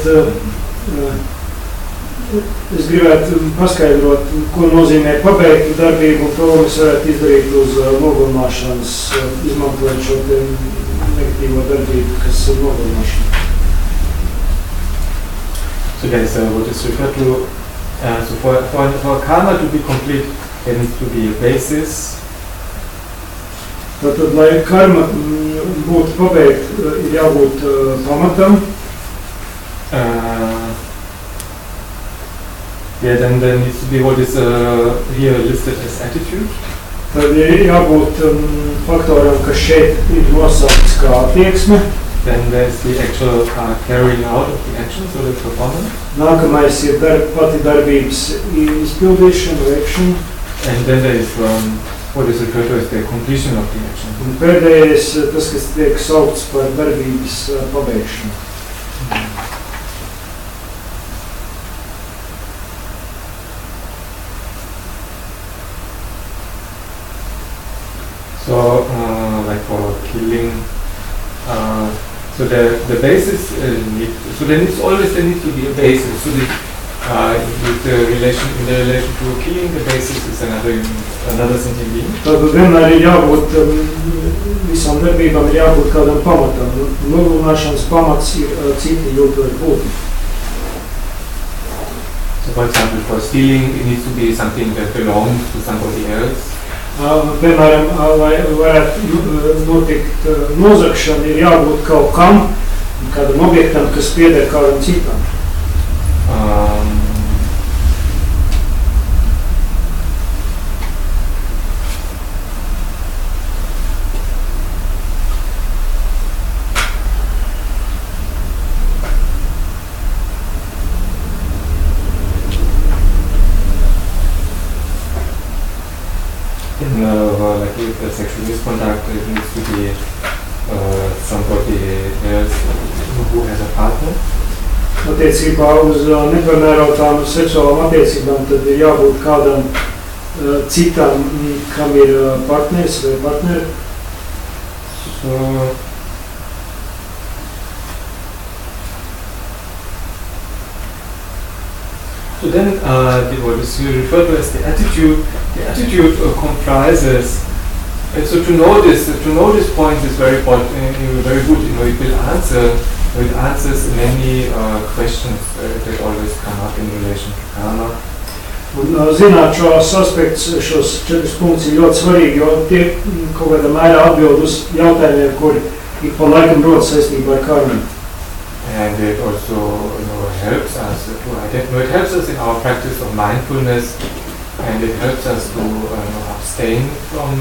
es gribētu paskaidrot, ko nozīmē pabeigt darbību, un to mēs varētu izdarīt uz nogalināšanas, izmantojot šo negatīvo darbību, kas ir nogalināšana. So guys, what is referred to, so for karma to be complete, there needs to be a basis. Tātad, lai karma būtu pabeigt, ir jābūt pamatam. Yeah, then there needs to be what is here listed as attitude. Tad ir jābūt faktoram, kas šeit ir nosaukts kā attieksme. Then there's the actual carrying out of the action, so the performance. Nākamais ir pati darbības izpildīšana, veikšana. And then there is what is referred to as the completion of the action. Un pēdējais, tas, kas tiek saukts par darbības pabeigšanu. So, like for killing, so the basis so there needs to be a basis. So with the relation in the relation to killing, the basis is another sentient being. Tad vienmēr ir jābūt, visām darbībām ir jābūt kādam pamatam. Nolūnāšanas pamats ir citi jūtoši būtni. So for example, for stealing, it needs to be something that belongs to somebody else. Piemēram, lai varētu notikt nozagšana, ir jābūt kaut kam, kādam objektam, kas pieder kādam citam. Like if the sexual misconduct, it needs to be somebody else who has a partner. Attiecībā uz nepamērotām seksuālām attiecībām tad ir jābūt kādam citam, kam ir partneris vai partneri. So then, what is referred to as the attitude. The attitude comprises. So to know this point is very important, very good. It answers many questions that always come up in relation to karma. Un zināt šos aspektus, šos 4 punktus ir ļoti svarīgi, jo tie kaut kādā mērā atbild uz jautājumiem, kuri ik pa laikam rodas saistībā ar karmu. And it also helps us it helps us in our practice of mindfulness, and it helps us to abstain from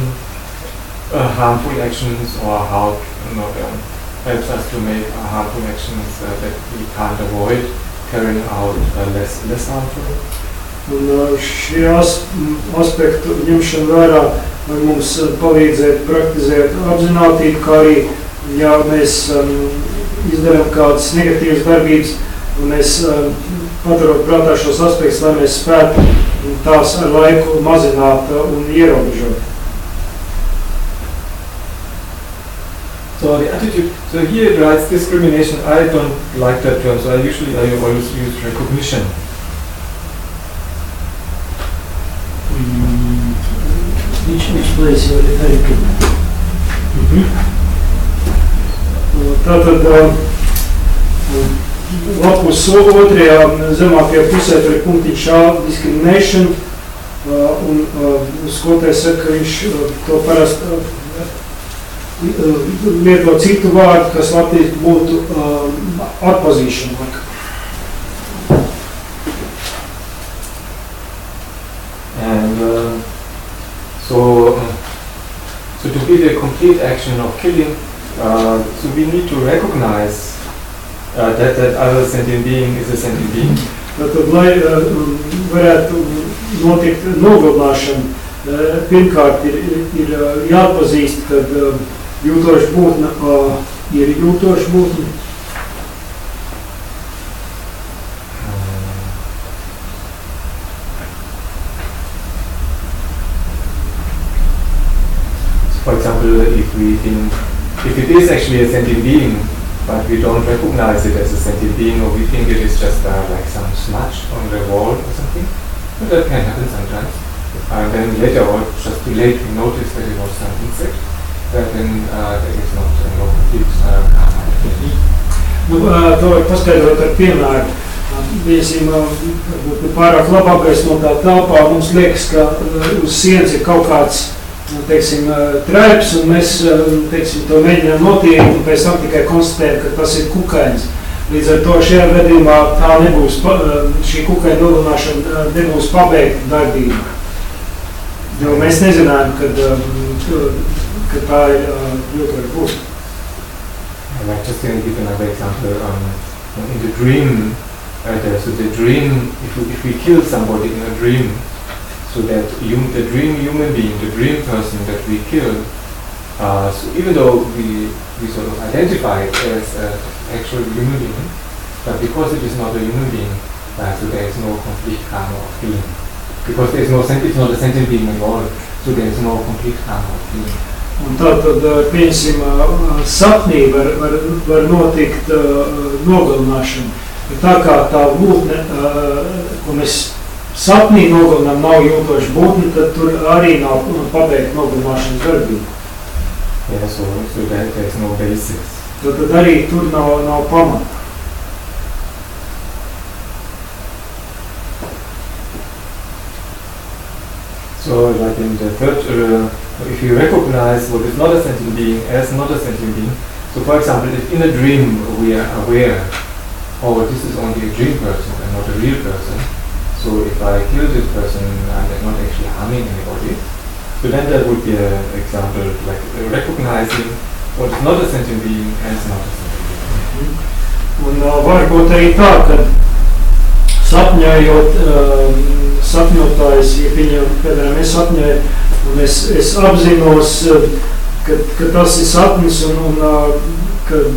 harmful actions, or how helps us to make harmful actions that we can't avoid carrying out less harmful. Un šie aspektu ņemšana vērā var mums palīdzēt praktizēt apzinātību, kā arī, ja mēs izdarām kādas negatīvas darbības, un mēs paturot prātā šos aspektus, lai mēs spētu tās ar laiku mazināt un ierobežot. So the attitude, so here it writes discrimination. I don't like that term, so I always use recognition. Which place you are referring to? Tātad lapus otrajā zemākajā pusē tur ir punktiņš discrimination, un skolotais saka, ka viņš to parasti lieto citu vārdu, kas latviski būtu atpazīšana. And so to be the complete action of killing, so we need to recognize that other sentient being is a sentient being. Tātad, lai varētu notikt nogalināšana, pirmkārt ir jāatpazīst, kad jūtoša būtne ir jūtoša būtne. For example, if it is actually a sentient being, but we don't recognize it as a sentient being, or we think it is just like some smudge on the wall or something, but that can happen sometimes. And then later on, just too late, we notice that it was some insect, that then there is not no complete karma. To var paskaidrot ar piemēru. Bijāsim, pārāk labākais no tā telpā, mums liekas, ka uz sienas ir kaut kāds, teiksim, traips, un mēs, teiksim, to mēģinām notīrīt, un pēc tam tikai konstatējam, ka tas ir kukainis. Līdz ar to šajā gadījumā tā nebūs, šī kukaina nogalināšana nebūs pabeigta darbība. Jo mēs nezinājām, ka tā ir jūtoša būtne. I'm just going to give another example. In the dream, so the dream, if we kill somebody in a dream, so that the dream human being, the dream person that we kill, so even though we sort of identify it as an actual human being, but because it is not a human being, so there is no complete karma of killing. Because there is it's not a sentient being at all, so there is no complete karma of killing. Un tā tad, piemēram, sapnī var notikt nogalināšana. Bet tā kā tā būtne, ko mēs sapnī nogalinām, nav jūtoša būtne, tad tur arī nav pabeigta nogalināšanas darbība. Yeah, so there is no basis. Tad arī tur nav pamata. So, like in the third, if you recognize what is not a sentient being as not a sentient being, so for example, if in a dream we are aware, oh, this is only a dream person and not a real person, so if I kill this person, I'm not actually harming anybody. So then that would be an example, like recognizing what is not a sentient being as not a sentient being. Un varbūt arī tā, ka sapņojot, sapņotājs, ja viņam, piemēram, es sapņoju, un es apzinos, ka tas ir sapnis, un kad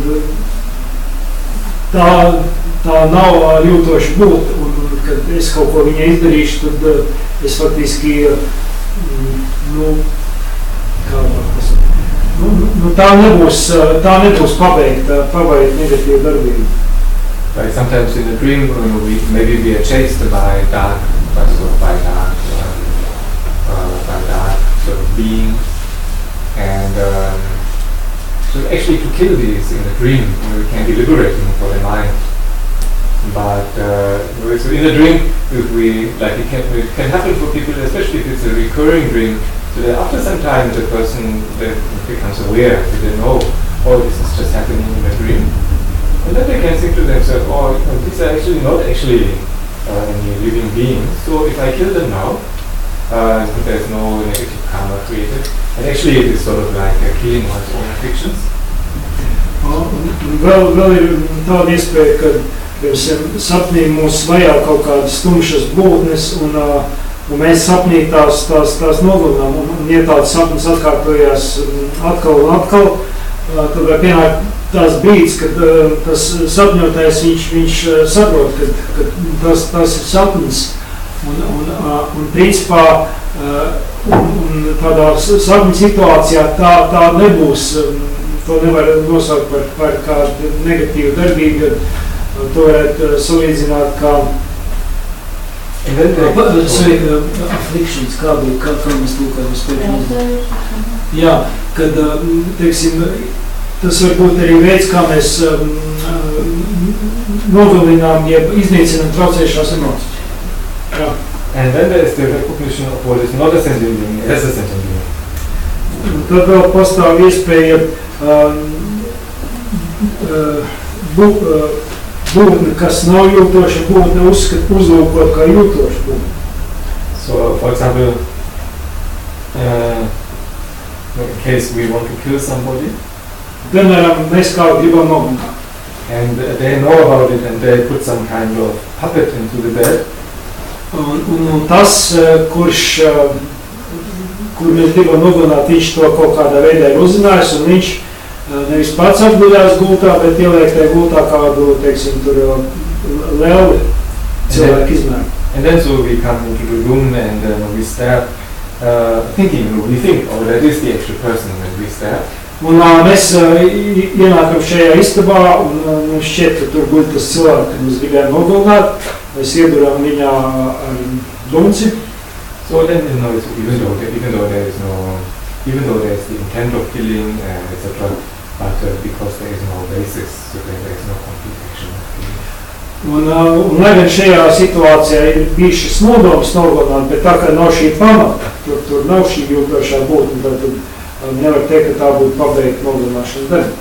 tā nav jūtoša būt, un kad es kaut ko viņai izdarīšu, tad es faktiski, tā nebūs pabeigta negatīva darbība. Right, sometimes in a dream, maybe we are chased by dark sort of beings, and so actually to kill these in a dream, we can be liberating for the mind. But so in a dream, it can happen for people, especially if it's a recurring dream. So that after some time, the person becomes aware. They don't know, oh, this is just happening in a dream. And then they can think to themselves, oh, these are actually not actually any living beings. So if I kill them now, there's no negative karma created. And actually it is sort of like killing one's own afflictions. Vēl ir tāda iespēja, ka sapnī mūs vajā kaut kādas tumšas būtnes, un mēs sapnī tās nogalinām. Un ja tāds sapnis atkārtojās atkal un atkal, tad var pienākt tās brīdis, kad tas sapņotājs viņš saprot, ka tas ir sapnis. Un principā tādā sapņu situācijā tā nebūs, to nevar nosaukt par kādu negatīvu darbību, jo to varētu salīdzināt kā afflictions, kā mēs tūkojam spēļu. Jā, kad, teiksim, tas var būt arī veids, kā mēs nogalinām, jeb iznīcinām traucējušās emocijas. Jā. And then there is the recognition of what is not a sentient being as a sentient being. Tad vēl pastāv iespēja būtne, kas nav jūtoša būtne, uzlūkot kā jūtoša būtne. So, for example, in case we want to kill somebody, piemēram, mēs kādu gribam nogalināt. And they know about it and they put some kind of puppet into the bed. Un tas, kur mēs gribam nogalināt, viņš to kaut kādā veidā ir uzzinājis, un viņš nevis pats atguļās gultā, bet ieliek tajā gultā kādu, teiksim, tur lelli cilvēku izmēru. And then so we come into the room and we start thinking, we think, oh, that is the actual person when we start. Un mēs ienākam šajā istabā, un mums šķiet, ka tur guļ tas cilvēks, kad mēs gribējām nogalināt. Mēs ieduram viņā ar dunci. So then, even though there is the intent of killing, etc., but because there is no basis, so there is no complete action of killing. Un lai gan šajā situācijā ir bijis šis nodoms nogalināt, bet tā kā nav šī pamata, tur nav šī jūtošā būtne, tad nevar teikt, ka tā būtu pabeigta nogalināšanas darba.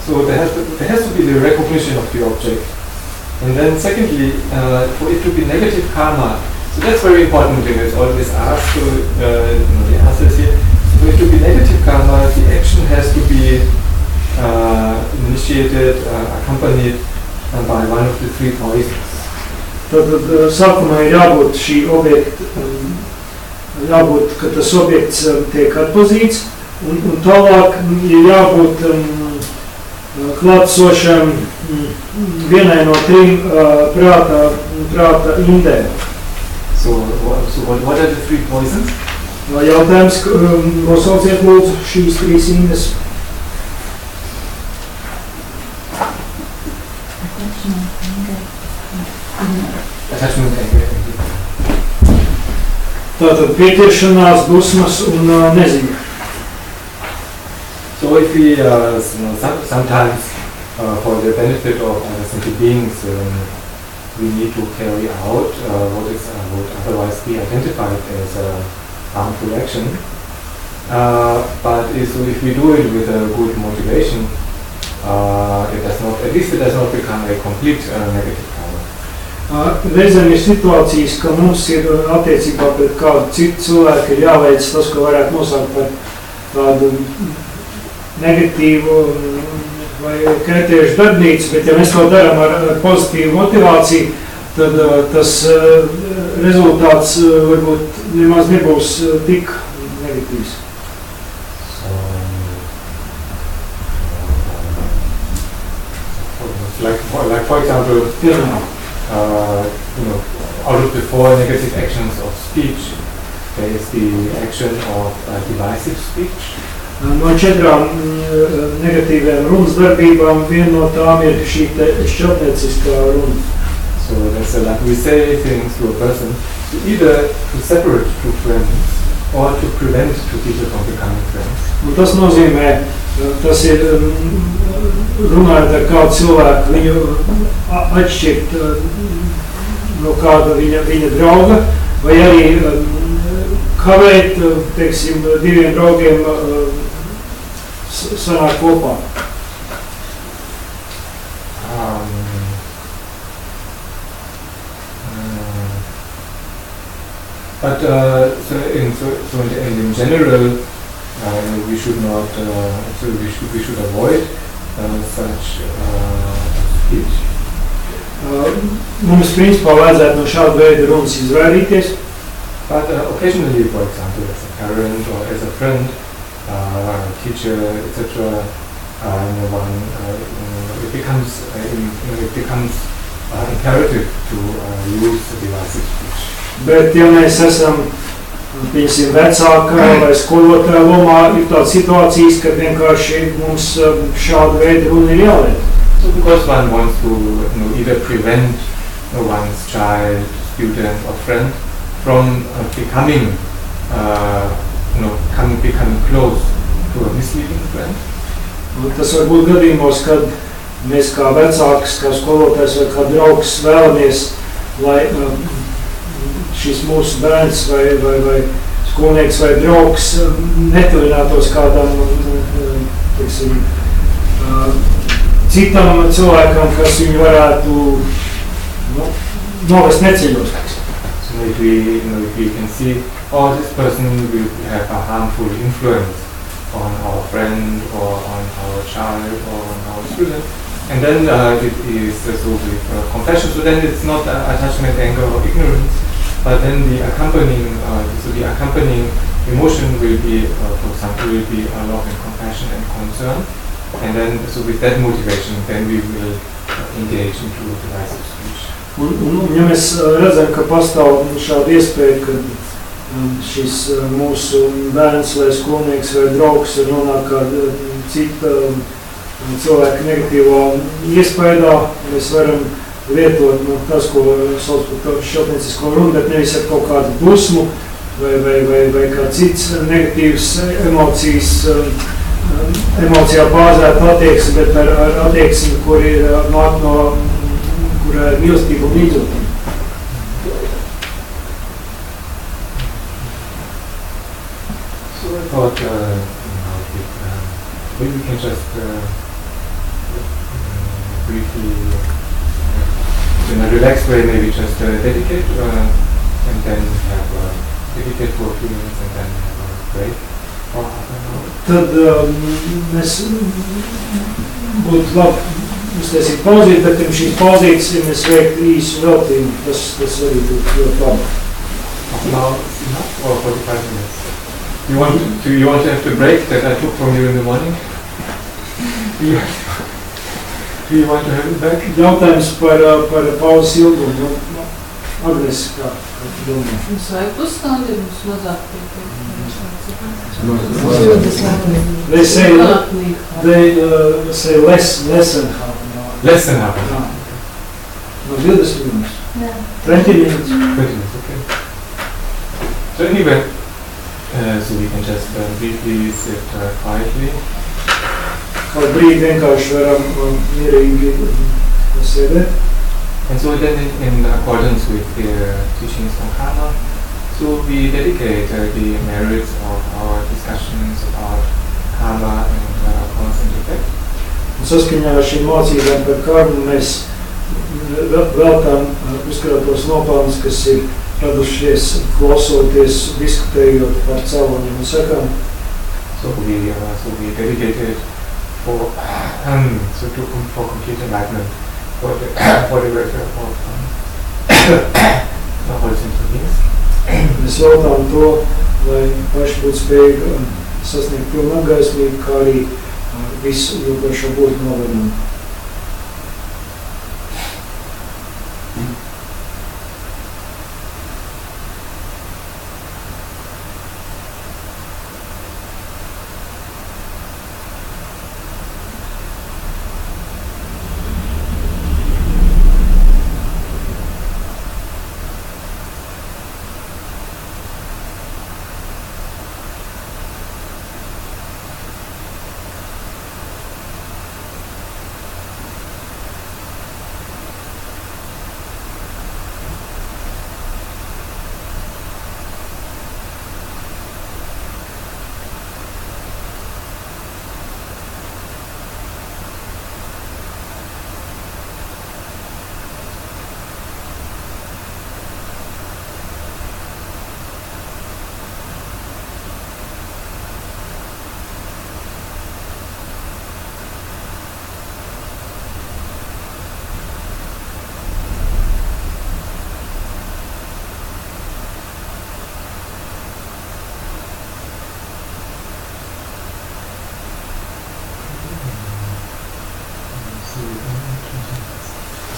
So there has to be the recognition of the object, and then secondly, for it to be negative karma. So that's very important. It's always asked. The answer is here. For it to be negative karma, the action it accompanied by one of the three poisons. Tad sākumā ir jābūt šī objekta, jābūt, ka tas objekts tiek atpazīts, un tālāk ir jābūt klātsošam vienai no trim prāta indēm. So what are the three poisons? Jautājums, nosauciet lūdzu šīs trīs indes. Attachment, anger, and Tātad pieķeršanās, dusmas un neziņa. so if we sometimes for the benefit of other sentient beings we need to carry out what would otherwise be identified as a harmful action. But if we do it with a good motivation, it does not become a complete negative karma. Reizēm ir situācijas, ka mums ir attiecībā pret kādu citu cilvēku ir jāveic tas, ko varētu nosaukt par tādu negatīvu vai kaitējušu darbnīcu, bet ja mēs to darām ar pozitīvu motivāciju, tad tas rezultāts varbūt nemaz nebūs tik negatīvs. Like for example, out of the four negative actions of speech, there is the action of divisive speech. No 4 negatīvajām runas darbībām viena no tām ir šī šķeltnieciskā runa. So that's like we say things to a person either to separate two friends or to prevent two people from becoming friends. Un tas nozīmē, tas ir runājot ar kādu cilvēku, viņu atšķirt no kāda viņa drauga, vai arī kavēt, teiksim, diviem draugiem sanāk kopā. But in general, we should not. We should avoid such speech. Mums principā vajadzētu no šāda veida runas izvairīties. But occasionally, for example, as a parent or as a friend, teacher, etc., it becomes imperative to use divisive speech. Bet, ja mēs esam, piemēram, vecākā vai skolotāja lomā, ir tādas situācijas, ka vienkārši mums šāda veida runa ir jāliek. So because one wants to either prevent one's child, student or friend from becoming close to a misleading friend. Tas var būt gadījumos, kad mēs kā vecāks, kā skolotājs vai kā draugs vēlamies, lai šis mūsu bērns vai skolnieks vai draugs netuvinātos kādam, teiksim, citam cilvēkam, kas viņu varētu novest neceļos. So if we can see, this person will have a harmful influence on our friend or on our child or on our student, and then it is with compassion. So then it's not attachment, anger, or ignorance, but then the accompanying emotion will be, for example, love and compassion and concern, and then with that motivation, then we will engage into divisive speech. Un ja mēs redzam, ka pastāv šāda iespēja, ka šis mūsu bērns vai skolnieks vai draugs nonāk kāda cita cilvēka negatīvā iespējā, mēs varam lietot tas, ko sauc par šķeltniecisko runu, bet nevis ar kaut kādu dusmu vai kā cits negatīvas emocijas, emocijā bāzēta attieksme, bet ar attieksmi, kur ir nāk no, kurā ir mīlestība un līdzjūtība. So I thought maybe we can just briefly, in a relaxed way, maybe just dedicate and then have dedicate for a few minutes and then have a break for half an hour. Tad mēs būtu labi uztaisīt pauzīti, bet pirms šīs pauzītes, ja mēs veiktu īsu veltījumu, tas arī būtu ļoti labi. Now, or 45 minutes. Do you want to have the break that I took from you in the morning? Do you want to have it back? Jautājums par pauzes ilgumu. Agnes, kā domā? Mums vajag pusstundu, mums mazāk pietiek. They say less than half an hour. Less than half an hour. No 20 minutes. Yeah. 20 minutes. 20 minutes, okay. So anyway, so we can just briefly sit quietly. Kādu brīdi vienkārši varam mierīgi sēdēt. And so then in accordance with the teachings from Karma, so we dedicate the merits of our discussions about karma and cause and effect. Un saskaņā ar šīm mācībām par karmu mēs veltām uzkrātos nopelnus, kas ir radušies klausoties, diskutējot par cēloņiem un sekām. So we dedicated for complete enlightenment for the welfare of all sentient beings. Mēs veltām to, lai paši būtu spējīgi sasniegt pilnu apgaismību, kā arī visu ilgošo būtu novērojumu.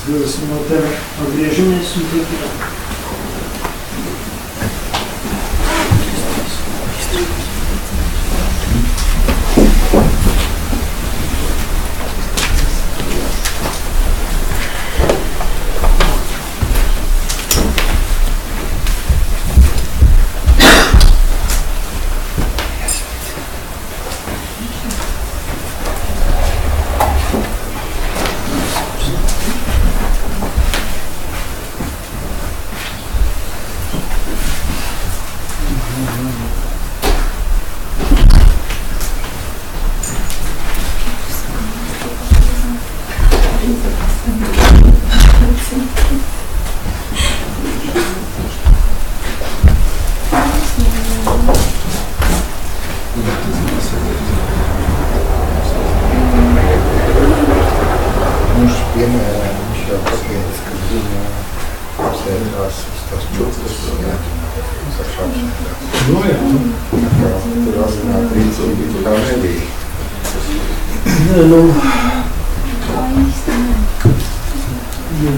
Jūs no tevi atgriežamies un turpinām.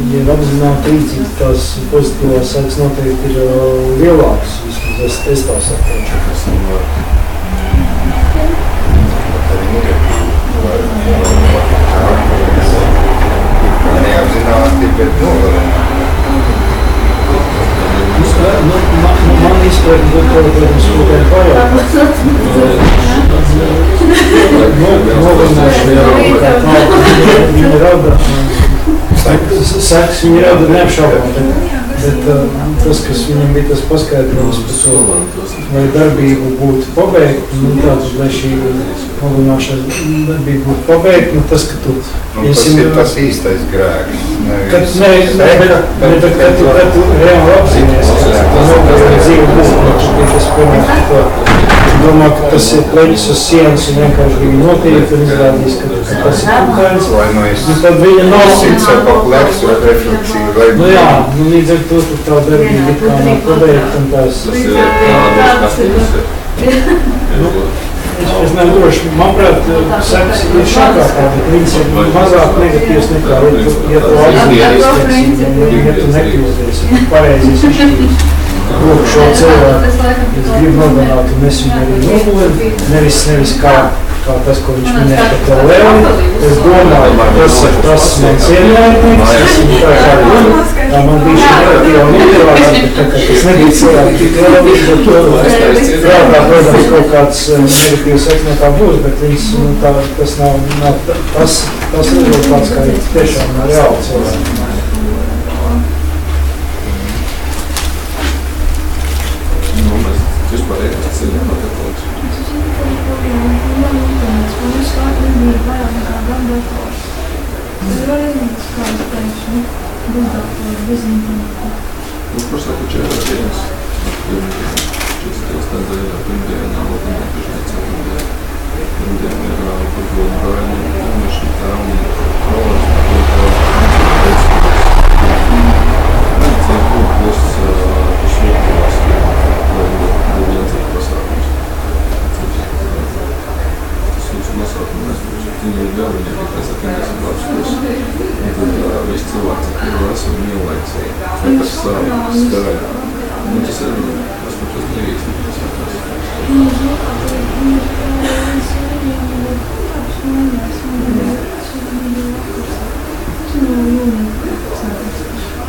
Ja apzināti rīcība, tās pozitīvās sekas noteikti ir lielākas, vismaz es tā saprotu. Neapzināti, bet nogalināt. Man izpēti būtu, protams, kaut kādi pajautāt. Nogalināšana jau kā tāda, viņa rada sekas, viņa rada neapšaubām, bet tas, kas viņam bija tas paskaidrojums par to, lai darbību būtu pabeigta, tātad, lai šī nogalināšanas darbība būtu pabeigta, tas, ka tu... Tas ir tas īstais grēks. Bet tu reāli apzinies, ka tu nogalināji dzīvi būtu, tas pirmais, ka tu domā, ka tas ir pleķis uz sienas un vienkārši viņi notīk un izrādīs, ka tas ir kukainis. Vai nu es Un tad viņa nav... sits ar pa pleksu refleksiju, vai... Nu jā, nu līdz ar to tā darbība it kā nav pabeigta un tās... Tas ir tādas, kas tas ir. Es nedroši, manuprāt, sekas ir šākākā, bet viņas ir mazāk negatīvas nekā, ja tu apzināties, ja tu nekļūties, pareizi izšķīt. Lūk, šo cilvēku es gribu nogalināt un es viņu arī nogulinu, nevis kā tas, ko viņš minēja par to Leoni. Es domāju, tas mans ienaidnieks, es viņu tā kā man bija šī negatīva motivācija, bet tā kā tas nebija cilvēki tik Leoni, bet to prātā, protams, kaut kāds negatīvs seks no tā būs, bet viņas, tas nav tas rezultāts, kā ir tiešām reāli cilvēki. Vispār tas ir jānotiek. Просто включаю dienas. Četras nedēļā, pirmdienā, otrdienā, trešdienā, pirmdienā ir futbola brāļi, meši traumi, traumas, Viņa ir gada, viņa ir pēc 50 labs, un tad visi cilvēki, kuru esam mīlēts, tas skarāja. Un tas ir, tas brīvīgs, tas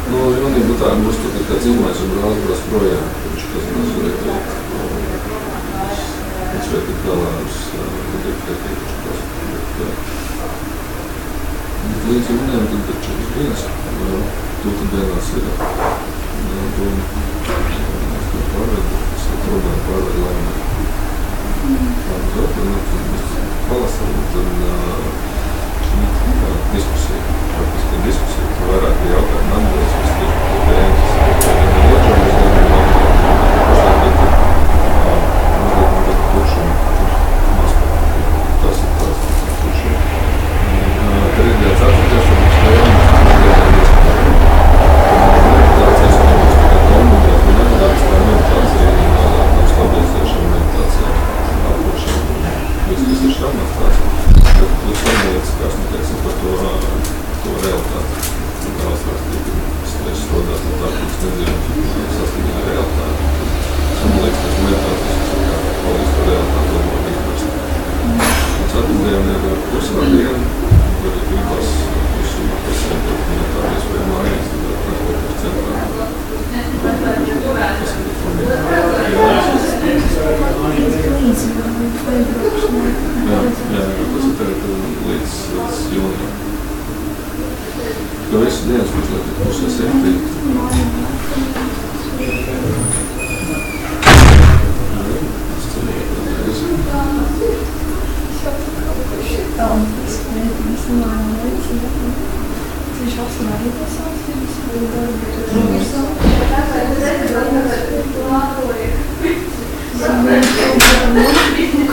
Nu, jaunība tā būs tur, kad cilvēks un brālis brās projām, viņš pazinās varētu veikt. Viņš veikt ir galās, Līdz runājam, tad ir 4 dienas, to tad dienās ir problēma pārvēd laimē. Tad palasām, tad diskusija, praktiski diskusija, vairāk jautājumu atbildes, kas tiek tēmas,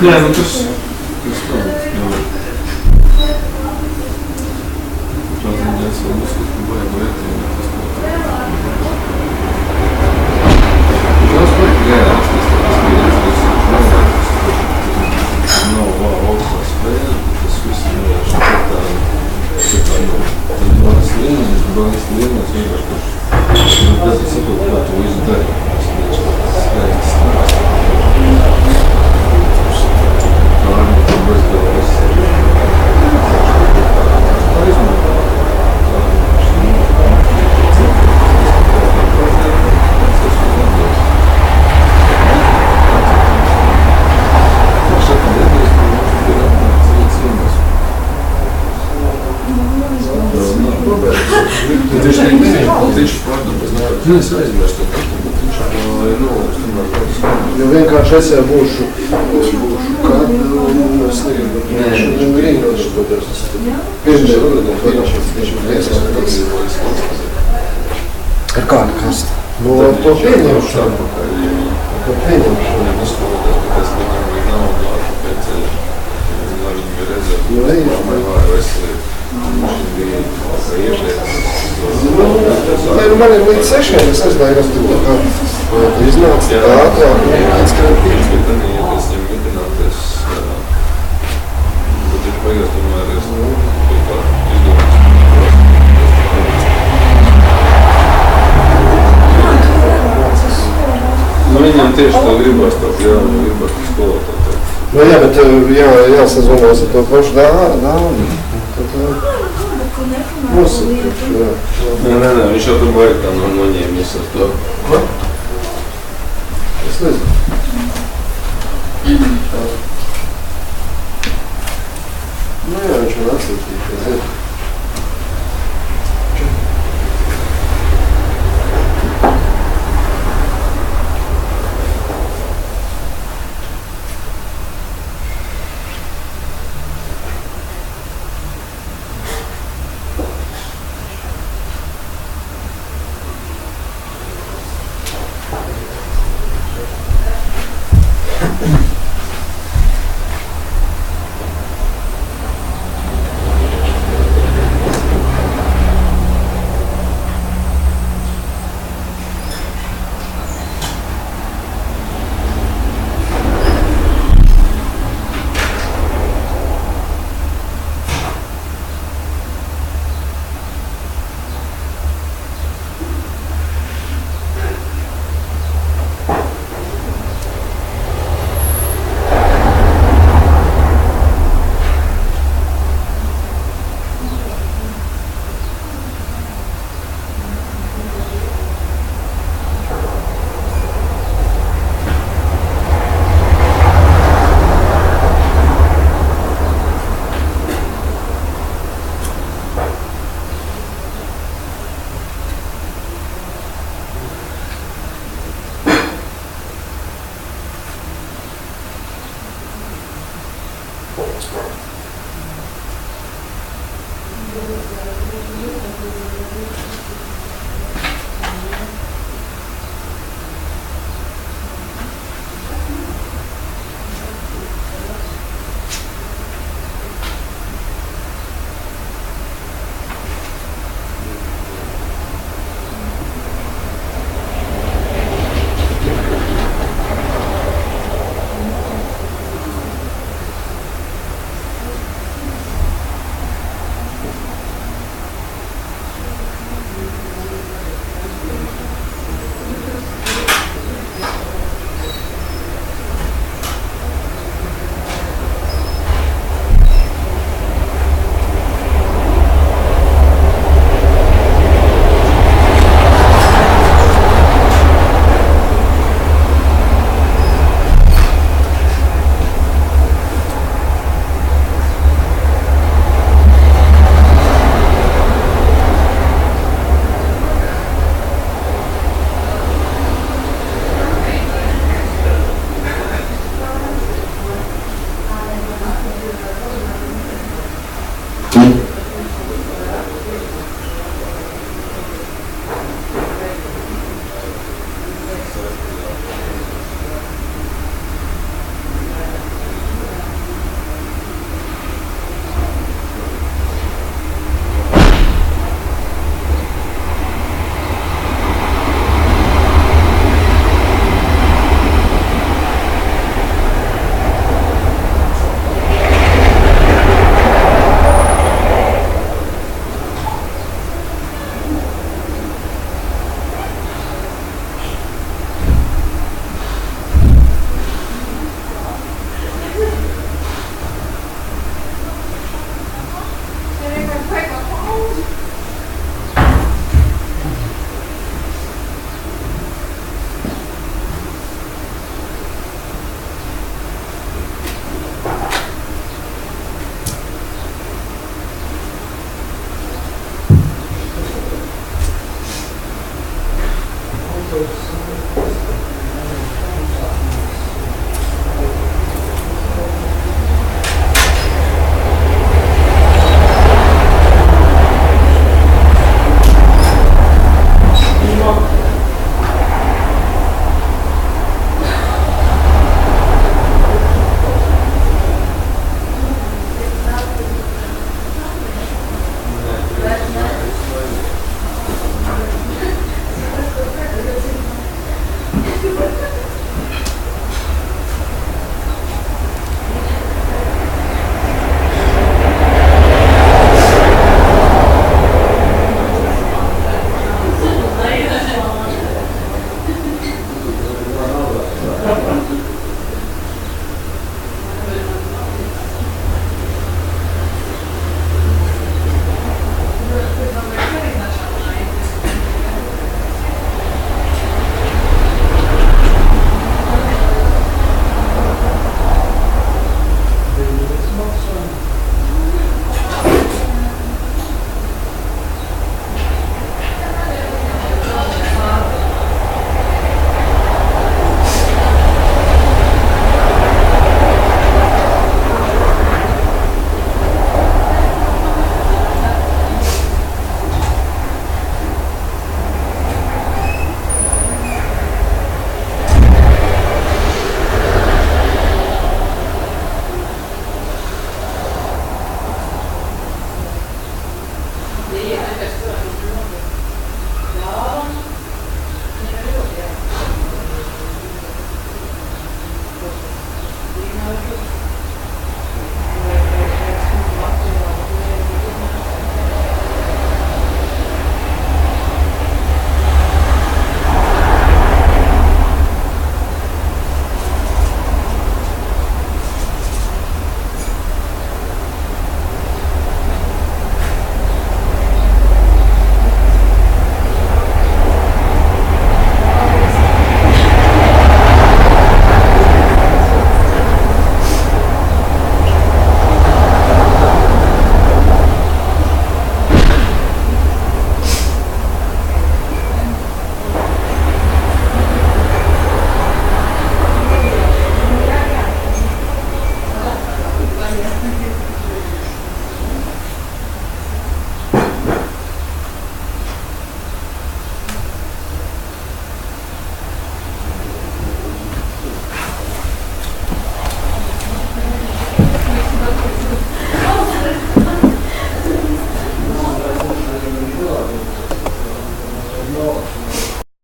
Jā, nu tas tā, jā. Prātīgi mēs vēl uzskatu, ka vajag vērtīgi, bet tas nav. Tas vajag reālistis, tas nav augstā spēja, tas viss ir bāzes līmenis, vienkārši, tas ir saprot, kā to izdarīt. Tas ir skaists stāsts. Es aizmirstu, ka viņš ir nolūks, tomēr daudz. Jo vienkārši es jau būšu kādu, un es negribu, viņš rīnoši to darbs. Pirmdien, ar kādu kastu? No to pieņemšanu. To pieņemšanu. Nu, man ir līdz 6, es aizbaigas to, ka iznāca tā ātrāk. Bet tad, ja pēc viņam mitināties, tad ir beigās tomēr es izdomāts. Nu, viņam tieši tā gribas, gribas skolotāju. Nu jā, bet jāsazvanās ar to pašu dāmu. Tad nosaka. Nē, viņš jau tur baigi tā noņēmies ar to. Es nezinu. Nu jā, viņš man atsūtīja, ka zinu.